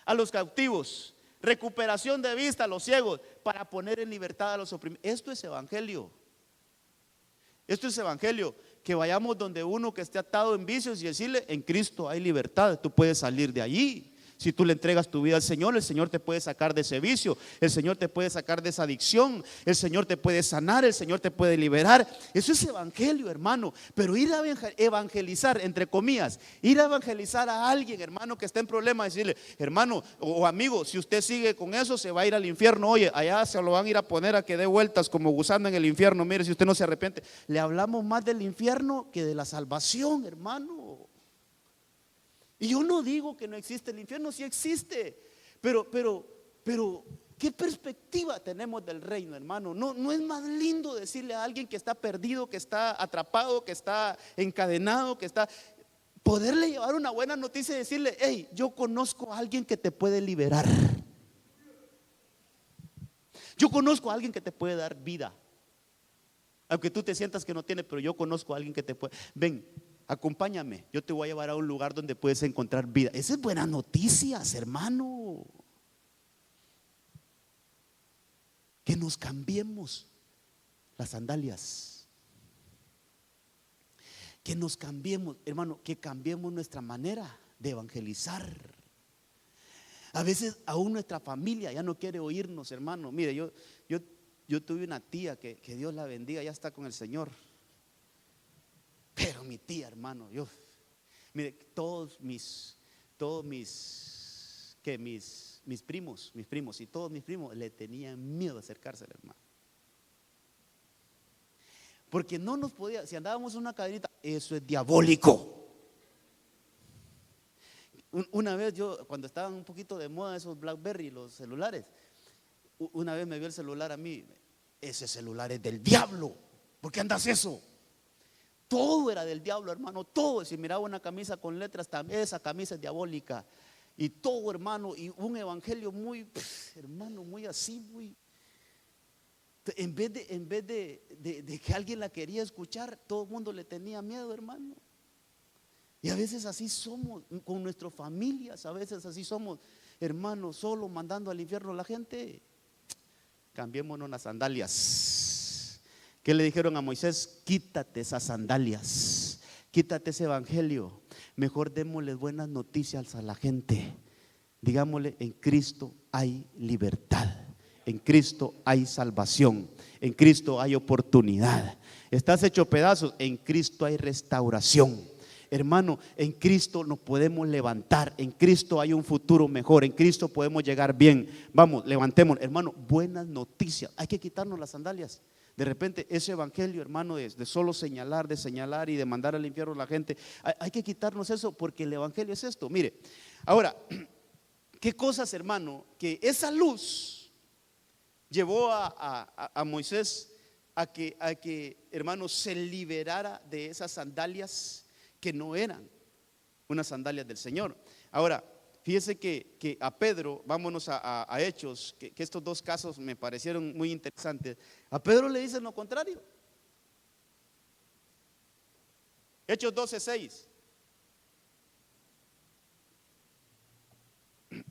a los cautivos, recuperación de vista a los ciegos, para poner en libertad a los oprimidos. Esto es evangelio. Esto es evangelio. Que vayamos donde uno que esté atado en vicios y decirle, en Cristo hay libertad, tú puedes salir de allí. Si tú le entregas tu vida al Señor, el Señor te puede sacar de ese vicio, el Señor te puede sacar de esa adicción, el Señor te puede sanar, el Señor te puede liberar. Eso es evangelio, hermano. Pero ir a evangelizar, entre comillas, ir a evangelizar a alguien, hermano, que está en problemas, decirle, hermano o amigo, si usted sigue con eso, se va a ir al infierno. Oye, allá se lo van a ir a poner a que dé vueltas como gusano en el infierno. Mire, si usted no se arrepiente, le hablamos más del infierno que de la salvación, hermano. Y yo no digo que no existe el infierno, sí existe, pero ¿qué perspectiva tenemos del reino, hermano? No es más lindo decirle a alguien que está perdido, que está atrapado, que está encadenado, que está, poderle llevar una buena noticia y decirle, hey, yo conozco a alguien que te puede liberar. Yo conozco a alguien que te puede dar vida. Aunque tú te sientas que no tiene, pero yo conozco a alguien que te puede. Ven, acompáñame, yo te voy a llevar a un lugar donde puedes encontrar vida. Esa es buenas noticias, hermano. Que nos cambiemos las sandalias. Que nos cambiemos, hermano, que cambiemos nuestra manera de evangelizar. A veces aún nuestra familia ya no quiere oírnos, hermano. Mire, yo tuve una tía que Dios la bendiga, ya está con el Señor. Pero mi tía, hermano, mire, todos mis primos y todos mis primos le tenían miedo de acercarse al hermano. Porque no nos podía, si andábamos en una cadenita, eso es diabólico. Una vez yo, cuando estaban un poquito de moda esos BlackBerry, los celulares, una vez me vio el celular a mí, ese celular es del diablo, ¿por qué andas eso? Todo era del diablo, hermano, todo. Si miraba una camisa con letras, también esa camisa es diabólica. Y todo, hermano, y un evangelio muy, hermano, muy así, muy. En vez de que alguien la quería escuchar, todo el mundo le tenía miedo, hermano. Y a veces así somos con nuestras familias, a veces así somos, hermanos, solo mandando al infierno a la gente. Cambiémonos las sandalias. ¿Qué le dijeron a Moisés? Quítate esas sandalias, quítate ese evangelio. Mejor démosle buenas noticias a la gente. Digámosle, en Cristo hay libertad, en Cristo hay salvación, en Cristo hay oportunidad. Estás hecho pedazos, en Cristo hay restauración, hermano, en Cristo nos podemos levantar, en Cristo hay un futuro mejor, en Cristo podemos llegar bien. Vamos, levantemos, hermano, buenas noticias. Hay que quitarnos las sandalias. De repente ese evangelio, hermano, de solo señalar, de señalar y de mandar al infierno a la gente, hay que quitarnos eso, porque el evangelio es esto. Mire, ahora, qué cosas, hermano, que esa luz llevó a Moisés a que, hermano, se liberara de esas sandalias que no eran unas sandalias del Señor. Ahora, fíjese que a Pedro, vámonos a Hechos, que estos dos casos me parecieron muy interesantes. A Pedro le dicen lo contrario. Hechos 12:6.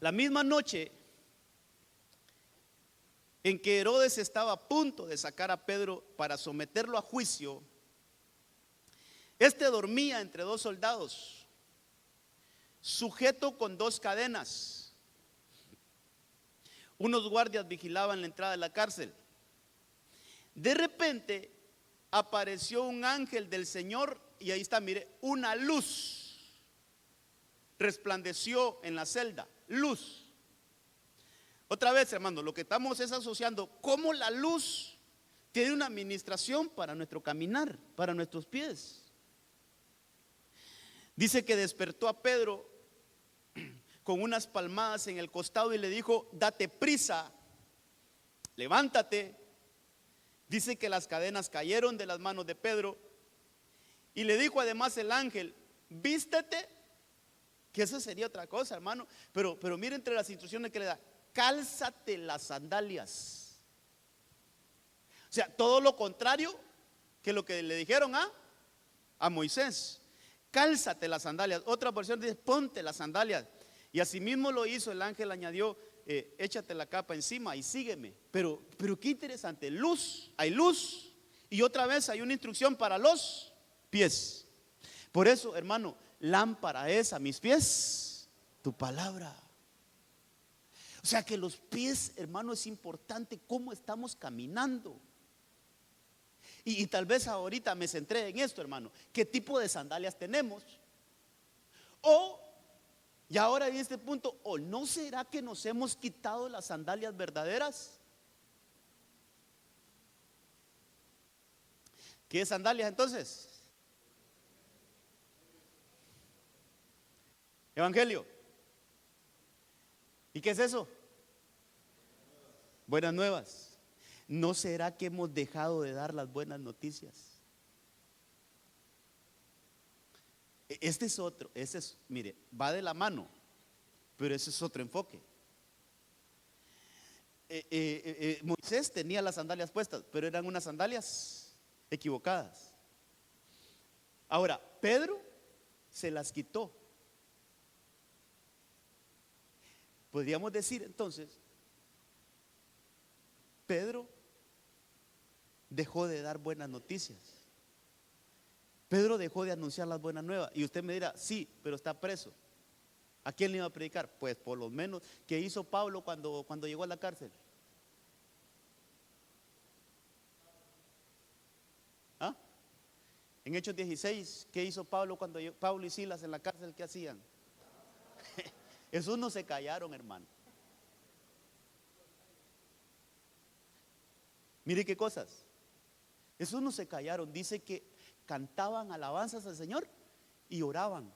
La misma noche en que Herodes estaba a punto de sacar a Pedro para someterlo a juicio, este dormía entre dos soldados, sujeto con dos cadenas. Unos guardias vigilaban la entrada de la cárcel. De repente apareció un ángel del Señor y ahí está, mire, una luz resplandeció en la celda, luz. Otra vez, hermano, lo que estamos es asociando cómo la luz tiene una administración para nuestro caminar, para nuestros pies. Dice que despertó a Pedro con unas palmadas en el costado y le dijo: date prisa, levántate. Dice que las cadenas cayeron de las manos de Pedro y le dijo además el ángel: vístete, que eso sería otra cosa, hermano, pero mire entre las instrucciones que le da: cálzate las sandalias. O sea, todo lo contrario que lo que le dijeron a Moisés. Cálzate las sandalias. Otra versión dice: ponte las sandalias. Y asimismo lo hizo. El ángel añadió: échate la capa encima y sígueme. Pero qué interesante, luz, hay luz. Y otra vez hay una instrucción para los pies. Por eso, hermano, lámpara es a mis pies tu palabra. O sea que los pies, hermano, es importante cómo estamos caminando. Y tal vez ahorita me centré en esto, hermano. ¿Qué tipo de sandalias tenemos? Y ahora en este punto, ¿o no será que nos hemos quitado las sandalias verdaderas? ¿Qué sandalias entonces? Evangelio. ¿Y qué es eso? Buenas nuevas. ¿No será que hemos dejado de dar las buenas noticias? Este es otro, mire, va de la mano, pero ese es otro enfoque. Moisés tenía las sandalias puestas, pero eran unas sandalias equivocadas. Ahora, Pedro se las quitó. Podríamos decir entonces, Pedro dejó de dar buenas noticias. Pedro dejó de anunciar las buenas nuevas. Y usted me dirá: sí, pero está preso. ¿A quién le iba a predicar? Pues por lo menos, ¿qué hizo Pablo cuando llegó a la cárcel? ¿Ah? En Hechos 16, ¿qué hizo Pablo cuando Pablo y Silas en la cárcel? ¿Qué hacían? Esos no se callaron, hermano. Mire qué cosas. Esos no se callaron. Dice que cantaban alabanzas al Señor y oraban.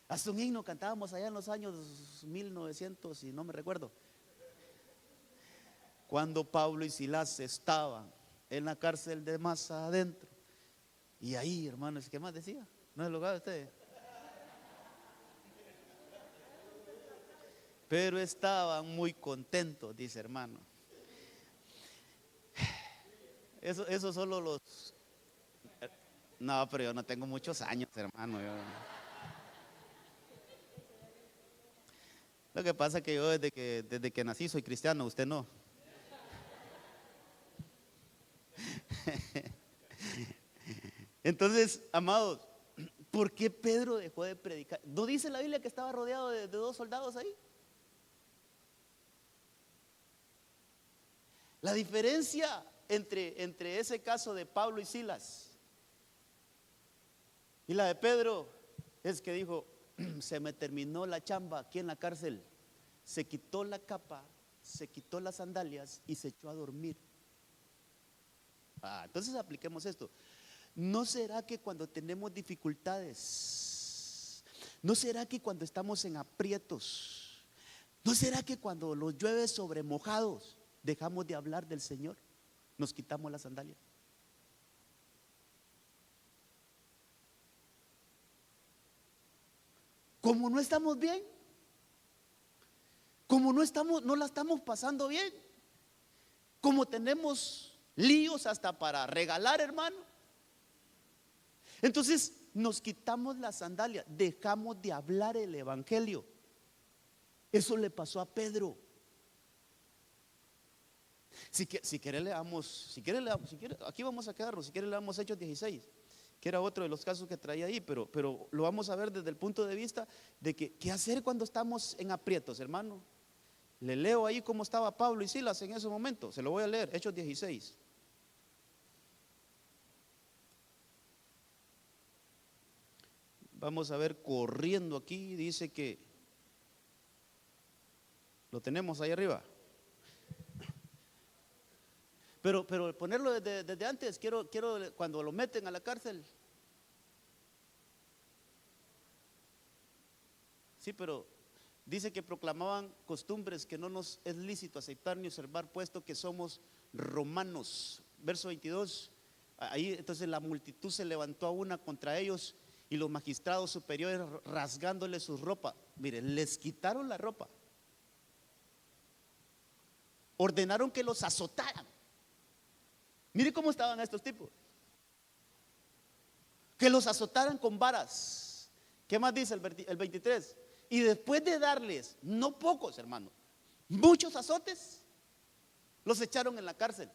Hasta un himno cantábamos allá en los años 1900 y no me recuerdo. Cuando Pablo y Silas estaban en la cárcel de más adentro. Y ahí, hermanos, ¿qué más decía? ¿No es lo que usted? Pero estaban muy contentos, dice hermano. Eso solo los... No, pero yo no tengo muchos años, hermano. Lo que pasa es que yo desde que nací soy cristiano, usted no. Entonces, amados, ¿por qué Pedro dejó de predicar? ¿No dice la Biblia que estaba rodeado de dos soldados ahí? La diferencia entre ese caso de Pablo y Silas Y la de Pedro es que dijo, se me terminó la chamba aquí en la cárcel. Se quitó la capa, se quitó las sandalias y se echó a dormir. Entonces apliquemos esto. ¿No será que cuando tenemos dificultades, no será que cuando estamos en aprietos, no será que cuando nos llueve sobre mojados dejamos de hablar del Señor, nos quitamos las sandalias? Como no estamos bien, como no la estamos pasando bien, como tenemos líos hasta para regalar, hermano, entonces nos quitamos las sandalias, dejamos de hablar el evangelio. Eso le pasó a Pedro. Si quiere leamos, aquí vamos a quedarnos. Si quiere leamos Hechos 16, que era otro de los casos que traía ahí, pero lo vamos a ver desde el punto de vista de que qué hacer cuando estamos en aprietos, hermano. Le leo ahí cómo estaba Pablo y Silas en ese momento. Se lo voy a leer, Hechos 16. Vamos a ver corriendo aquí, dice que lo tenemos ahí arriba. Pero ponerlo desde antes, quiero cuando lo meten a la cárcel. Sí, pero dice que proclamaban costumbres que no nos es lícito aceptar ni observar, puesto que somos romanos. Verso 22, ahí entonces la multitud se levantó a una contra ellos y los magistrados superiores rasgándole sus ropas. Miren, les quitaron la ropa. Ordenaron que los azotaran. Mire cómo estaban estos tipos. Que los azotaran con varas. ¿Qué más dice el 23? Y después de darles, no pocos, hermanos, muchos azotes, los echaron en la cárcel,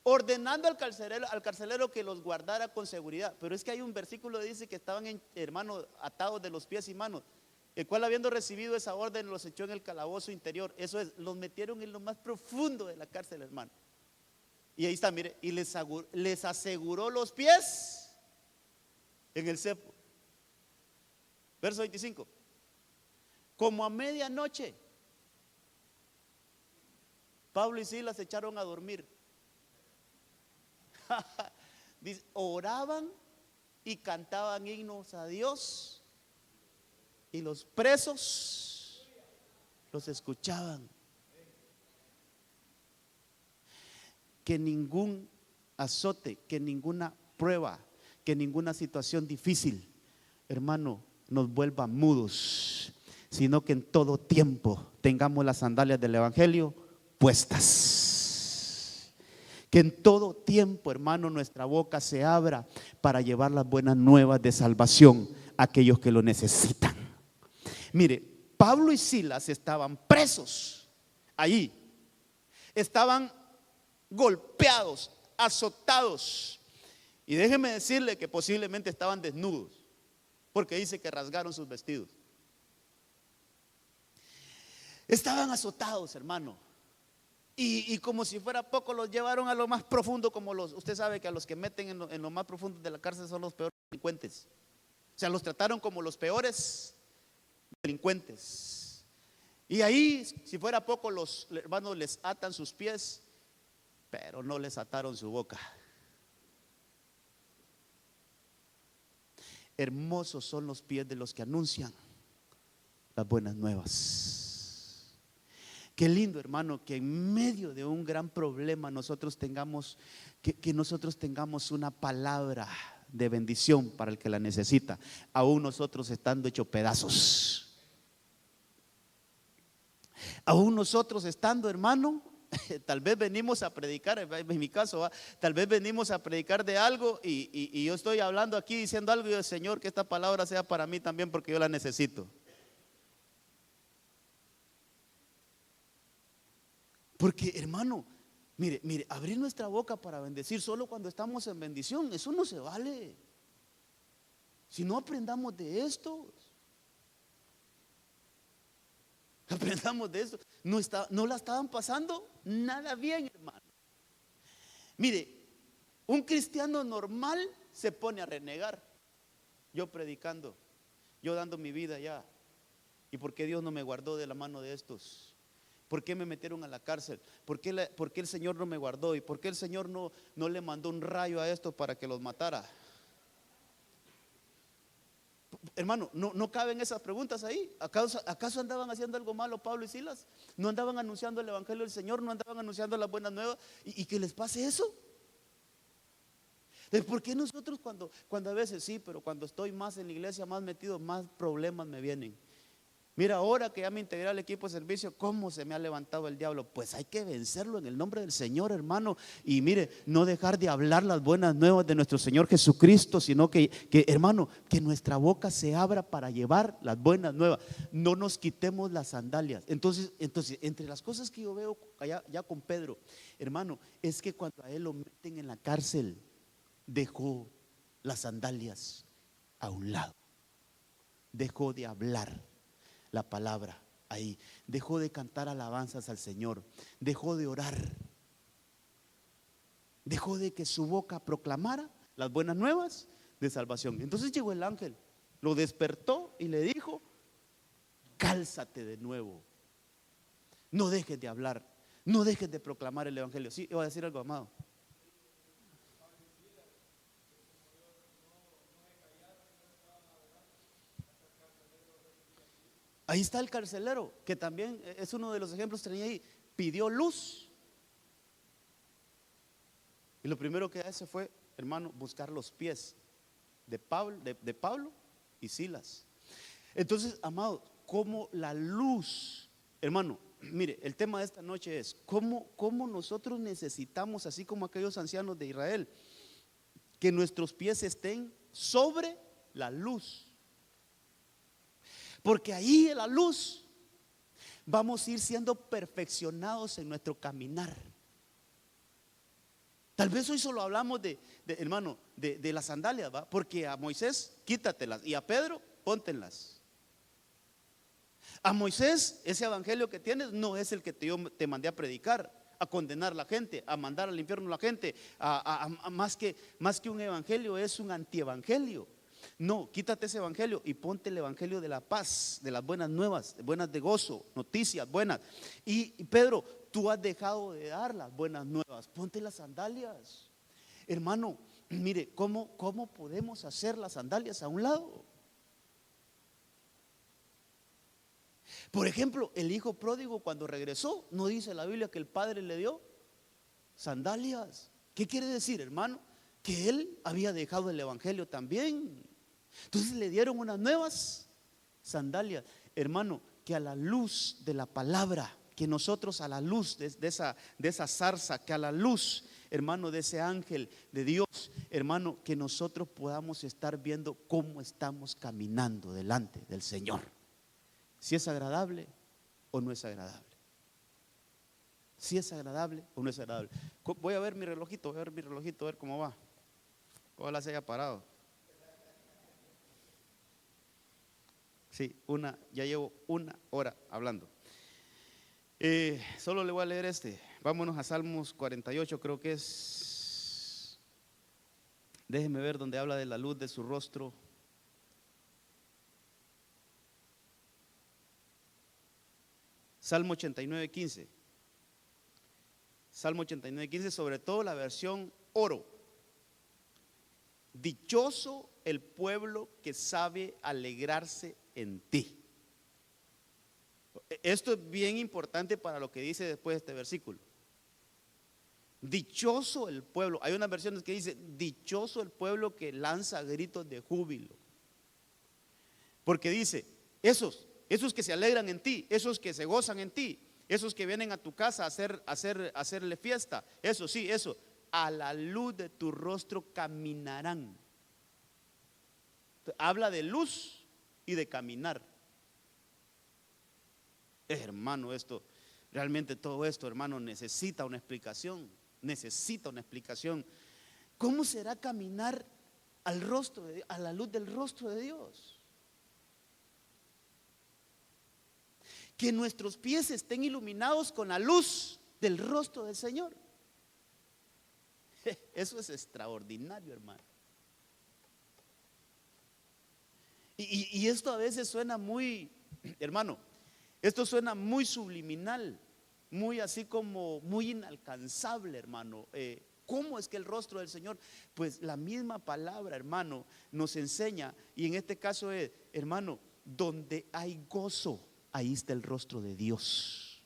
ordenando al carcelero que los guardara con seguridad. Pero es que hay un versículo que dice que estaban, hermanos, atados de los pies y manos, el cual, habiendo recibido esa orden, los echó en el calabozo interior. Eso es, los metieron en lo más profundo de la cárcel, hermano. Y ahí está, mire, y les aseguró los pies en el cepo. Verso 25. Como a medianoche, Pablo y Silas se echaron a dormir. Dice, oraban y cantaban himnos a Dios, y los presos los escuchaban. Que ningún azote, que ninguna prueba, que ninguna situación difícil, hermano, nos vuelva mudos, sino que en todo tiempo tengamos las sandalias del evangelio puestas. Que en todo tiempo, hermano, nuestra boca se abra para llevar las buenas nuevas de salvación a aquellos que lo necesitan. Mire, Pablo y Silas estaban presos allí, estaban golpeados, azotados, y déjeme decirle que posiblemente estaban desnudos, porque dice que rasgaron sus vestidos. Estaban azotados, hermano, y como si fuera poco los llevaron a lo más profundo, usted sabe que a los que meten en lo más profundo de la cárcel son los peores delincuentes. O sea, los trataron como los peores delincuentes. Y ahí, si fuera poco, los hermanos les atan sus pies, pero no les ataron su boca. Hermosos son los pies de los que anuncian las buenas nuevas. Qué lindo, hermano, que en medio de un gran problema nosotros tengamos que nosotros tengamos una palabra de bendición para el que la necesita, aún nosotros estando hechos pedazos, aún nosotros estando, hermano, tal vez venimos a predicar, en mi caso, tal vez venimos a predicar de algo y yo estoy hablando aquí diciendo algo y yo, Señor, que esta palabra sea para mí también porque yo la necesito. Porque, hermano, mire, abrir nuestra boca para bendecir solo cuando estamos en bendición, eso no se vale. Si no aprendamos de esto, aprendamos de esto. No la estaban pasando nada bien, hermano. Mire, un cristiano normal se pone a renegar. yo predicando, yo dando mi vida ya. ¿Y por qué Dios no me guardó de la mano de estos? ¿Por qué me metieron a la cárcel? ¿Por qué el Señor no me guardó? ¿Y por qué el Señor no le mandó un rayo a estos para que los matara? Hermano, no caben esas preguntas ahí. ¿Acaso andaban haciendo algo malo Pablo y Silas? ¿No andaban anunciando el evangelio del Señor? ¿No andaban anunciando las buenas nuevas? ¿Y que les pase eso? ¿Por qué nosotros cuando a veces sí, pero cuando estoy más en la iglesia, más metido, más problemas me vienen? Mira, ahora que ya me integré al equipo de servicio, ¿cómo se me ha levantado el diablo? Pues hay que vencerlo en el nombre del Señor, hermano. Y mire, no dejar de hablar las buenas nuevas de nuestro Señor Jesucristo, sino que hermano, que nuestra boca se abra para llevar las buenas nuevas. No nos quitemos las sandalias. Entonces, entre las cosas que yo veo allá ya con Pedro, hermano, es que cuando a él lo meten en la cárcel, dejó las sandalias a un lado. Dejó de hablar la palabra ahí, dejó de cantar alabanzas al Señor, dejó de orar, dejó de que su boca proclamara las buenas nuevas de salvación. Entonces llegó el ángel, lo despertó y le dijo: cálzate de nuevo, no dejes de hablar, no dejes de proclamar el evangelio. Sí, iba a decir algo, amado. Ahí está el carcelero, que también es uno de los ejemplos que tenía ahí. Pidió luz. Y lo primero que hace fue, hermano, buscar los pies de Pablo y Silas. Entonces, amado, como la luz, hermano, mire, el tema de esta noche es cómo nosotros necesitamos, así como aquellos ancianos de Israel, que nuestros pies estén sobre la luz. Porque ahí en la luz vamos a ir siendo perfeccionados en nuestro caminar. Tal vez hoy solo hablamos hermano, de las sandalias, ¿va? Porque a Moisés quítatelas y a Pedro póntelas. A Moisés, ese evangelio que tienes no es el que yo te mandé a predicar, a condenar a la gente, a mandar al infierno a la gente, más que un evangelio, es un antievangelio. No, quítate ese evangelio y ponte el evangelio de la paz, de las buenas nuevas, buenas de gozo, noticias buenas. Y Pedro, tú has dejado de dar las buenas nuevas, ponte las sandalias. Hermano, mire, ¿cómo podemos hacer las sandalias a un lado? Por ejemplo, el hijo pródigo cuando regresó, no dice la Biblia que el padre le dio sandalias. ¿Qué quiere decir, hermano? Que él había dejado el evangelio también. Entonces le dieron unas nuevas sandalias. Hermano, que a la luz de la palabra, que nosotros a la luz de esa zarza, que a la luz, hermano, de ese ángel de Dios, hermano, que nosotros podamos estar viendo cómo estamos caminando delante del Señor. Si es agradable o no es agradable. Si es agradable o no es agradable. Voy a ver mi relojito, a ver cómo va. Ojalá se haya parado. Sí, ya llevo 1 hora hablando. Solo le voy a leer Vámonos a Salmos 48, creo que es. Déjeme ver donde habla de la luz de su rostro. Salmo 89:15. Salmo 89:15, sobre todo la versión oro. Dichoso el pueblo que sabe alegrarse en ti. Esto es bien importante para lo que dice después de este versículo. Dichoso el pueblo. Hay unas versiones que dice: dichoso el pueblo que lanza gritos de júbilo. Porque dice: esos que se alegran en ti, esos que se gozan en ti, esos que vienen a tu casa a hacerle fiesta, eso sí, eso, a la luz de tu rostro caminarán. Habla de luz y de caminar. Hermano, realmente todo esto, hermano, necesita una explicación. ¿Cómo será caminar a la luz del rostro de Dios? Que nuestros pies estén iluminados con la luz del rostro del Señor. Eso es extraordinario, hermano. Y esto a veces suena muy, hermano, esto suena muy subliminal, muy así como muy inalcanzable, hermano. ¿Cómo es que el rostro del Señor? Pues la misma palabra, hermano, nos enseña, y en este caso es, hermano, donde hay gozo, ahí está el rostro de Dios.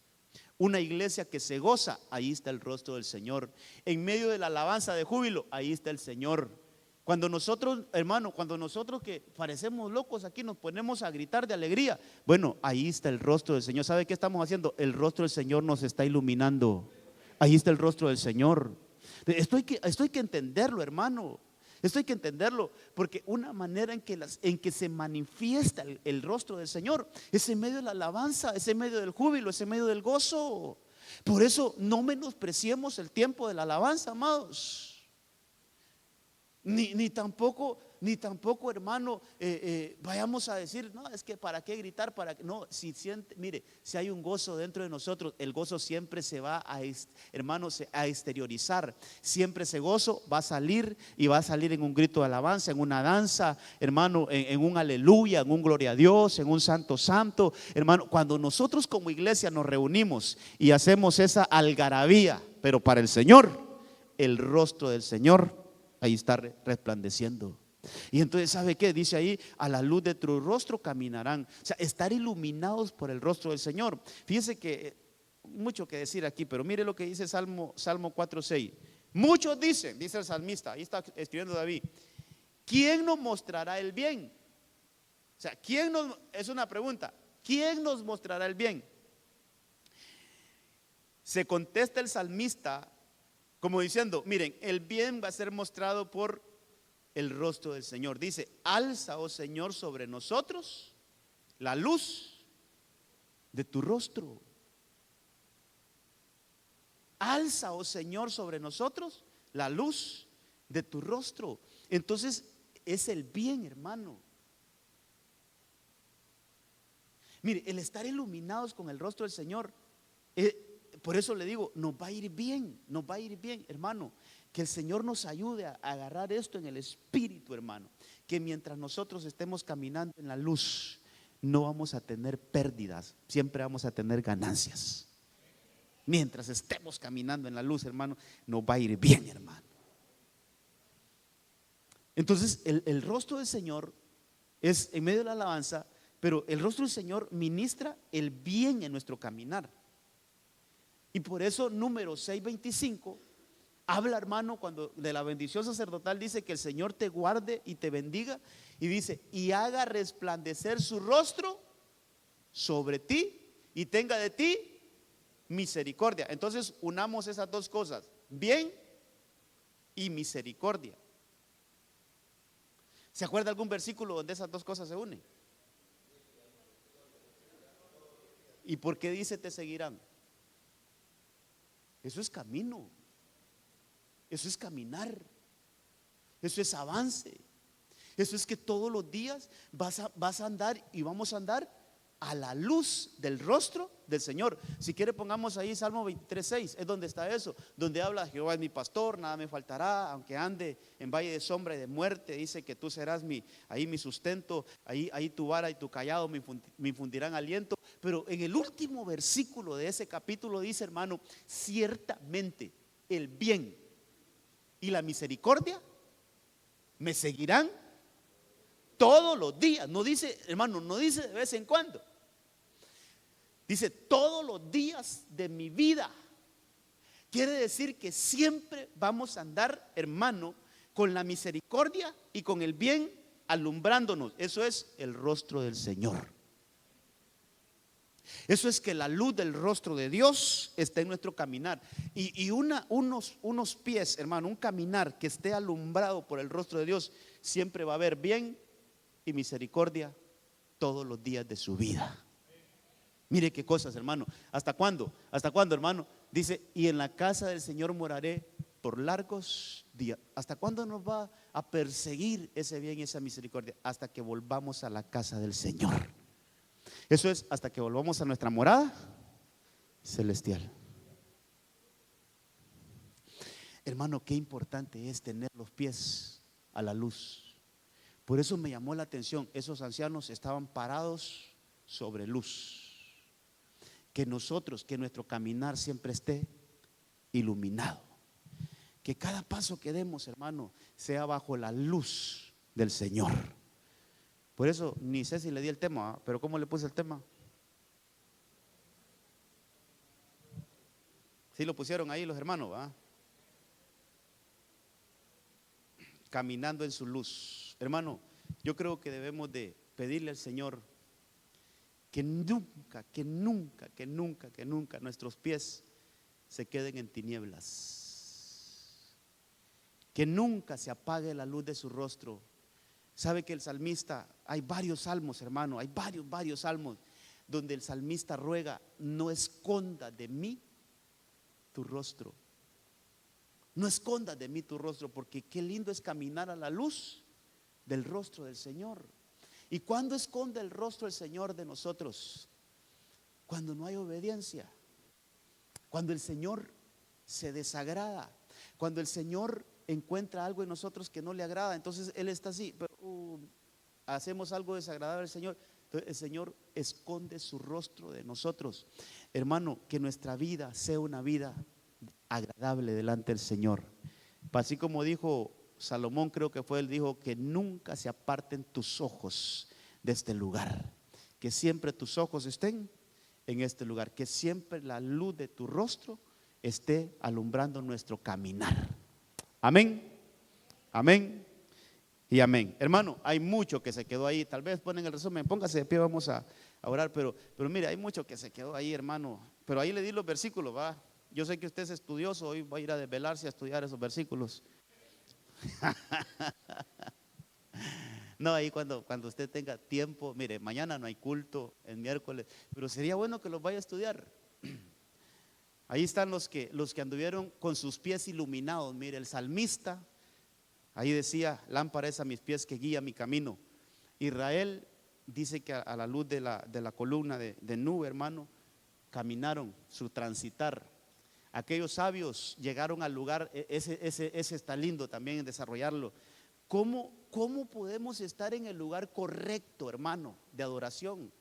Una iglesia que se goza, ahí está el rostro del Señor. En medio de la alabanza de júbilo, ahí está el Señor. Cuando nosotros, hermano, cuando nosotros que parecemos locos aquí nos ponemos a gritar de alegría, bueno, ahí está el rostro del Señor. ¿Sabe qué estamos haciendo? El rostro del Señor nos está iluminando. Ahí está el rostro del Señor. Esto hay que entenderlo, hermano. Esto hay que entenderlo, porque una manera en que se manifiesta el rostro del Señor es en medio de la alabanza, es en medio del júbilo, es en medio del gozo. Por eso no menospreciemos el tiempo de la alabanza, amados. Ni tampoco, hermano, vayamos a decir, no, es que para qué gritar, no, mire, si hay un gozo dentro de nosotros, el gozo siempre se va a exteriorizar. Siempre ese gozo va a salir, y va a salir en un grito de alabanza, en una danza, hermano, en un aleluya, en un gloria a Dios, en un santo santo, hermano. Cuando nosotros como iglesia nos reunimos y hacemos esa algarabía, pero para el Señor, el rostro del Señor ahí está resplandeciendo. Y entonces, ¿sabe qué? Dice ahí, a la luz de tu rostro caminarán. O sea, estar iluminados por el rostro del Señor. Fíjese que mucho que decir aquí, pero mire lo que dice Salmo 4:6. Muchos dicen, dice el salmista, ahí está escribiendo David, ¿quién nos mostrará el bien? O sea, es una pregunta, ¿quién nos mostrará el bien? Se contesta el salmista como diciendo, miren, el bien va a ser mostrado por el rostro del Señor. Dice, alza, oh Señor, sobre nosotros la luz de tu rostro. Alza, oh Señor, sobre nosotros la luz de tu rostro. Entonces es el bien, hermano. Mire, el estar iluminados con el rostro del Señor, por eso le digo, nos va a ir bien, hermano. Que el Señor nos ayude a agarrar esto en el espíritu, hermano. Que mientras nosotros estemos caminando en la luz, no vamos a tener pérdidas, siempre vamos a tener ganancias. Mientras estemos caminando en la luz, hermano, nos va a ir bien, hermano. Entonces, el rostro del Señor es en medio de la alabanza, pero el rostro del Señor ministra el bien en nuestro caminar. Y por eso Números 6:25 habla, hermano, cuando de la bendición sacerdotal, dice que el Señor te guarde y te bendiga, y dice, y haga resplandecer su rostro sobre ti y tenga de ti misericordia. Entonces unamos esas dos cosas, bien y misericordia. ¿Se acuerda algún versículo donde esas dos cosas se unen? ¿Y por qué dice te seguirán? Eso es camino, eso es caminar, eso es avance, eso es que todos los días vas a andar y vamos a andar a la luz del rostro del Señor. Si quiere pongamos ahí Salmo 23:6, es donde está eso, donde habla Jehová es mi pastor, nada me faltará, aunque ande en valle de sombra y de muerte, dice que tú serás mi sustento, ahí tu vara y tu callado me infundirán aliento. Pero en el último versículo de ese capítulo dice, hermano, ciertamente el bien y la misericordia me seguirán todos los días. No dice, hermano, no dice de vez en cuando. Dice todos los días de mi vida. Quiere decir que siempre vamos a andar, hermano, con la misericordia y con el bien alumbrándonos. Eso es el rostro del Señor. Eso es que la luz del rostro de Dios está en nuestro caminar. Y unos pies, hermano, un caminar que esté alumbrado por el rostro de Dios, siempre va a haber bien y misericordia todos los días de su vida. Mire qué cosas, hermano. ¿Hasta cuándo? ¿Hasta cuándo, hermano? Dice, y en la casa del Señor moraré por largos días. ¿Hasta cuándo nos va a perseguir ese bien y esa misericordia? Hasta que volvamos a la casa del Señor. Eso es, hasta que volvamos a nuestra morada celestial. Hermano, qué importante es tener los pies a la luz. Por eso me llamó la atención, esos ancianos estaban parados sobre luz. Que nosotros, que nuestro caminar siempre esté iluminado. Que cada paso que demos, hermano, sea bajo la luz del Señor. Por eso, ni sé si le di el tema, pero ¿cómo le puse el tema? Sí lo pusieron ahí los hermanos, ¿va? Caminando en su luz. Hermano, yo creo que debemos de pedirle al Señor que nunca, que nunca, que nunca, que nunca nuestros pies se queden en tinieblas. Que nunca se apague la luz de su rostro. Sabe que el salmista, hay varios salmos, hermano, hay varios salmos donde el salmista ruega: no esconda de mí tu rostro. No escondas de mí tu rostro, porque qué lindo es caminar a la luz del rostro del Señor. ¿Y cuándo esconde el rostro del Señor de nosotros? Cuando no hay obediencia, cuando el Señor se desagrada, cuando el Señor encuentra algo en nosotros que no le agrada. Entonces Él está así, pero hacemos algo desagradable al Señor. Entonces el Señor esconde su rostro de nosotros. Hermano, que nuestra vida sea una vida agradable delante del Señor. Así como dijo Salomón, creo que fue él, dijo que nunca se aparten tus ojos de este lugar, que siempre tus ojos estén en este lugar, que siempre la luz de tu rostro esté alumbrando nuestro caminar. Amén, amén y amén. Hermano, hay mucho que se quedó ahí. Tal vez ponen el resumen, póngase de pie, vamos a orar, pero mire, hay mucho que se quedó ahí, hermano. Pero ahí le di los versículos, va. Yo sé que usted es estudioso, hoy va a ir a desvelarse a estudiar esos versículos. No, ahí cuando usted tenga tiempo, mire, mañana no hay culto, el miércoles, pero sería bueno que los vaya a estudiar. Ahí están los que anduvieron con sus pies iluminados. Mire, el salmista, ahí decía: lámpara es a mis pies que guía mi camino. Israel dice que a la luz de la columna de nube, hermano, caminaron su transitar. Aquellos sabios llegaron al lugar, ese está lindo también en desarrollarlo. ¿Cómo podemos estar en el lugar correcto, hermano, de adoración?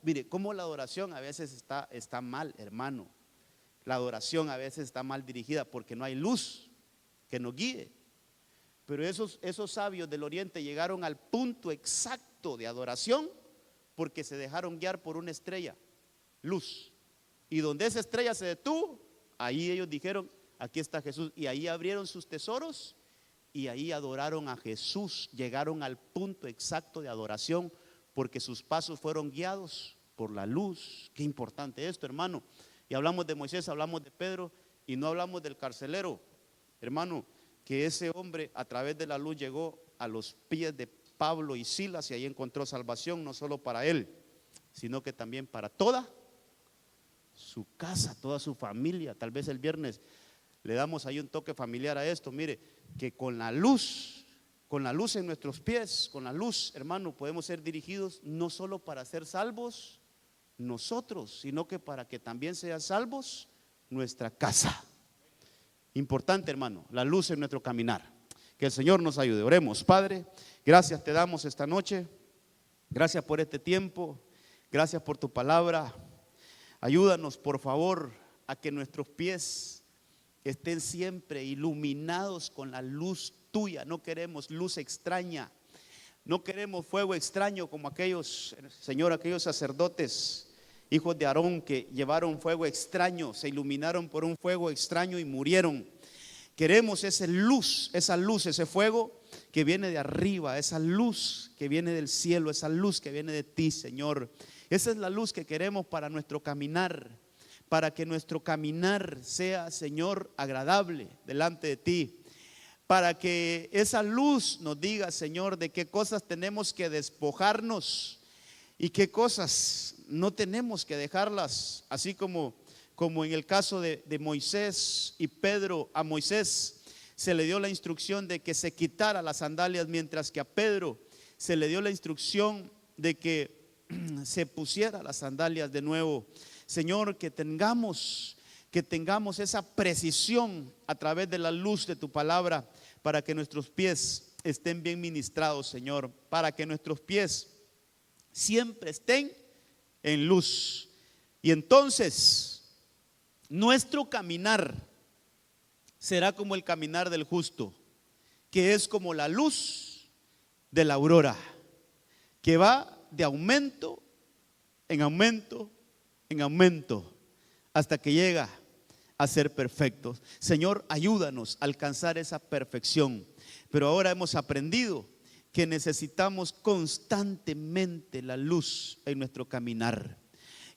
Mire, cómo la adoración a veces está mal, hermano. La adoración a veces está mal dirigida porque no hay luz que nos guíe. Pero esos sabios del oriente llegaron al punto exacto de adoración porque se dejaron guiar por una estrella, luz. Y donde esa estrella se detuvo, ahí ellos dijeron: aquí está Jesús. Y ahí abrieron sus tesoros y ahí adoraron a Jesús. Llegaron al punto exacto de adoración porque sus pasos fueron guiados por la luz. Qué importante esto, hermano. Y hablamos de Moisés, hablamos de Pedro y no hablamos del carcelero, hermano, que ese hombre a través de la luz llegó a los pies de Pablo y Silas y ahí encontró salvación, no solo para él, sino que también para toda su casa, toda su familia. Tal vez el viernes le damos ahí un toque familiar a esto. Mire, que con la luz en nuestros pies, con la luz, hermano, podemos ser dirigidos no solo para ser salvos nosotros, sino que para que también sean salvos nuestra casa. Importante, hermano, la luz en nuestro caminar. Que el Señor nos ayude. Oremos. Padre, gracias te damos esta noche. Gracias por este tiempo. Gracias por tu palabra. Ayúdanos, por favor, a que nuestros pies estén siempre iluminados con la luz tuya. No queremos luz extraña. No queremos fuego extraño como aquellos, Señor, aquellos sacerdotes, hijos de Aarón, que llevaron fuego extraño, se iluminaron por un fuego extraño y murieron. Queremos esa luz, ese fuego que viene de arriba, esa luz que viene del cielo, esa luz que viene de ti, Señor. Esa es la luz que queremos para nuestro caminar, para que nuestro caminar sea, Señor, agradable delante de ti. Para que esa luz nos diga, Señor, de qué cosas tenemos que despojarnos y qué cosas no tenemos que dejarlas. Así como en el caso de Moisés y Pedro. A Moisés se le dio la instrucción de que se quitara las sandalias, mientras que a Pedro se le dio la instrucción de que se pusiera las sandalias de nuevo. Señor, que tengamos esa precisión a través de la luz de tu palabra, para que nuestros pies estén bien ministrados, Señor, para que nuestros pies siempre estén en luz. Y entonces nuestro caminar será como el caminar del justo, que es como la luz de la aurora, que va de aumento en aumento en aumento hasta que llega a ser perfectos. Señor, ayúdanos a alcanzar esa perfección. Pero ahora hemos aprendido que necesitamos constantemente la luz en nuestro caminar.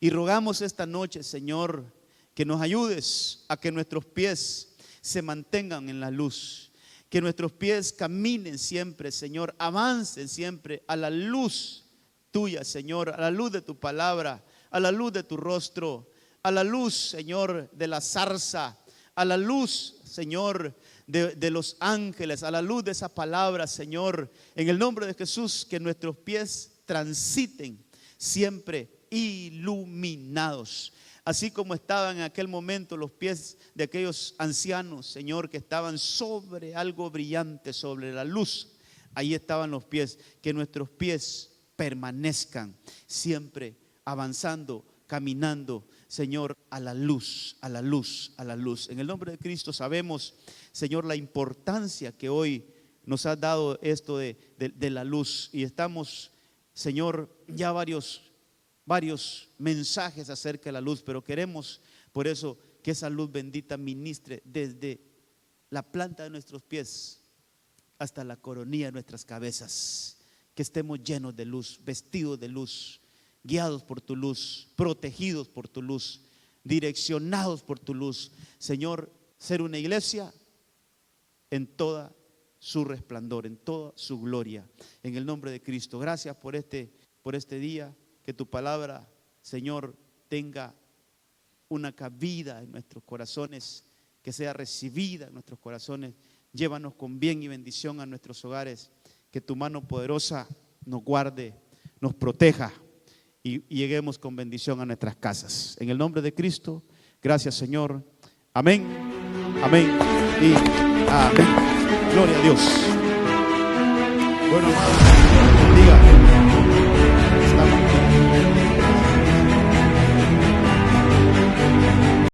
Y rogamos esta noche, Señor, que nos ayudes a que nuestros pies se mantengan en la luz, que nuestros pies caminen siempre, Señor, avancen siempre a la luz tuya, Señor, a la luz de tu palabra, a la luz de tu rostro, a la luz, Señor, de la zarza, a la luz, Señor, de los ángeles, a la luz de esa palabra, Señor, en el nombre de Jesús, que nuestros pies transiten siempre iluminados, así como estaban en aquel momento los pies de aquellos ancianos, Señor, que estaban sobre algo brillante, sobre la luz. Ahí estaban los pies, que nuestros pies permanezcan siempre avanzando, caminando, Señor, a la luz, a la luz, a la luz. En el nombre de Cristo sabemos, Señor, la importancia que hoy nos ha dado esto de la luz. Y estamos, Señor, ya varios mensajes acerca de la luz, pero queremos por eso que esa luz bendita ministre desde la planta de nuestros pies hasta la coronilla de nuestras cabezas, que estemos llenos de luz, vestidos de luz, guiados por tu luz, protegidos por tu luz, direccionados por tu luz. Señor, ser una iglesia en toda su resplandor, en toda su gloria, en el nombre de Cristo. Gracias por este día, que tu palabra, Señor, tenga una cabida en nuestros corazones, que sea recibida en nuestros corazones. Llévanos con bien y bendición a nuestros hogares, que tu mano poderosa nos guarde, nos proteja y lleguemos con bendición a nuestras casas. En el nombre de Cristo, gracias, Señor. Amén, amén y amén. Gloria a Dios. Bueno, hermanos.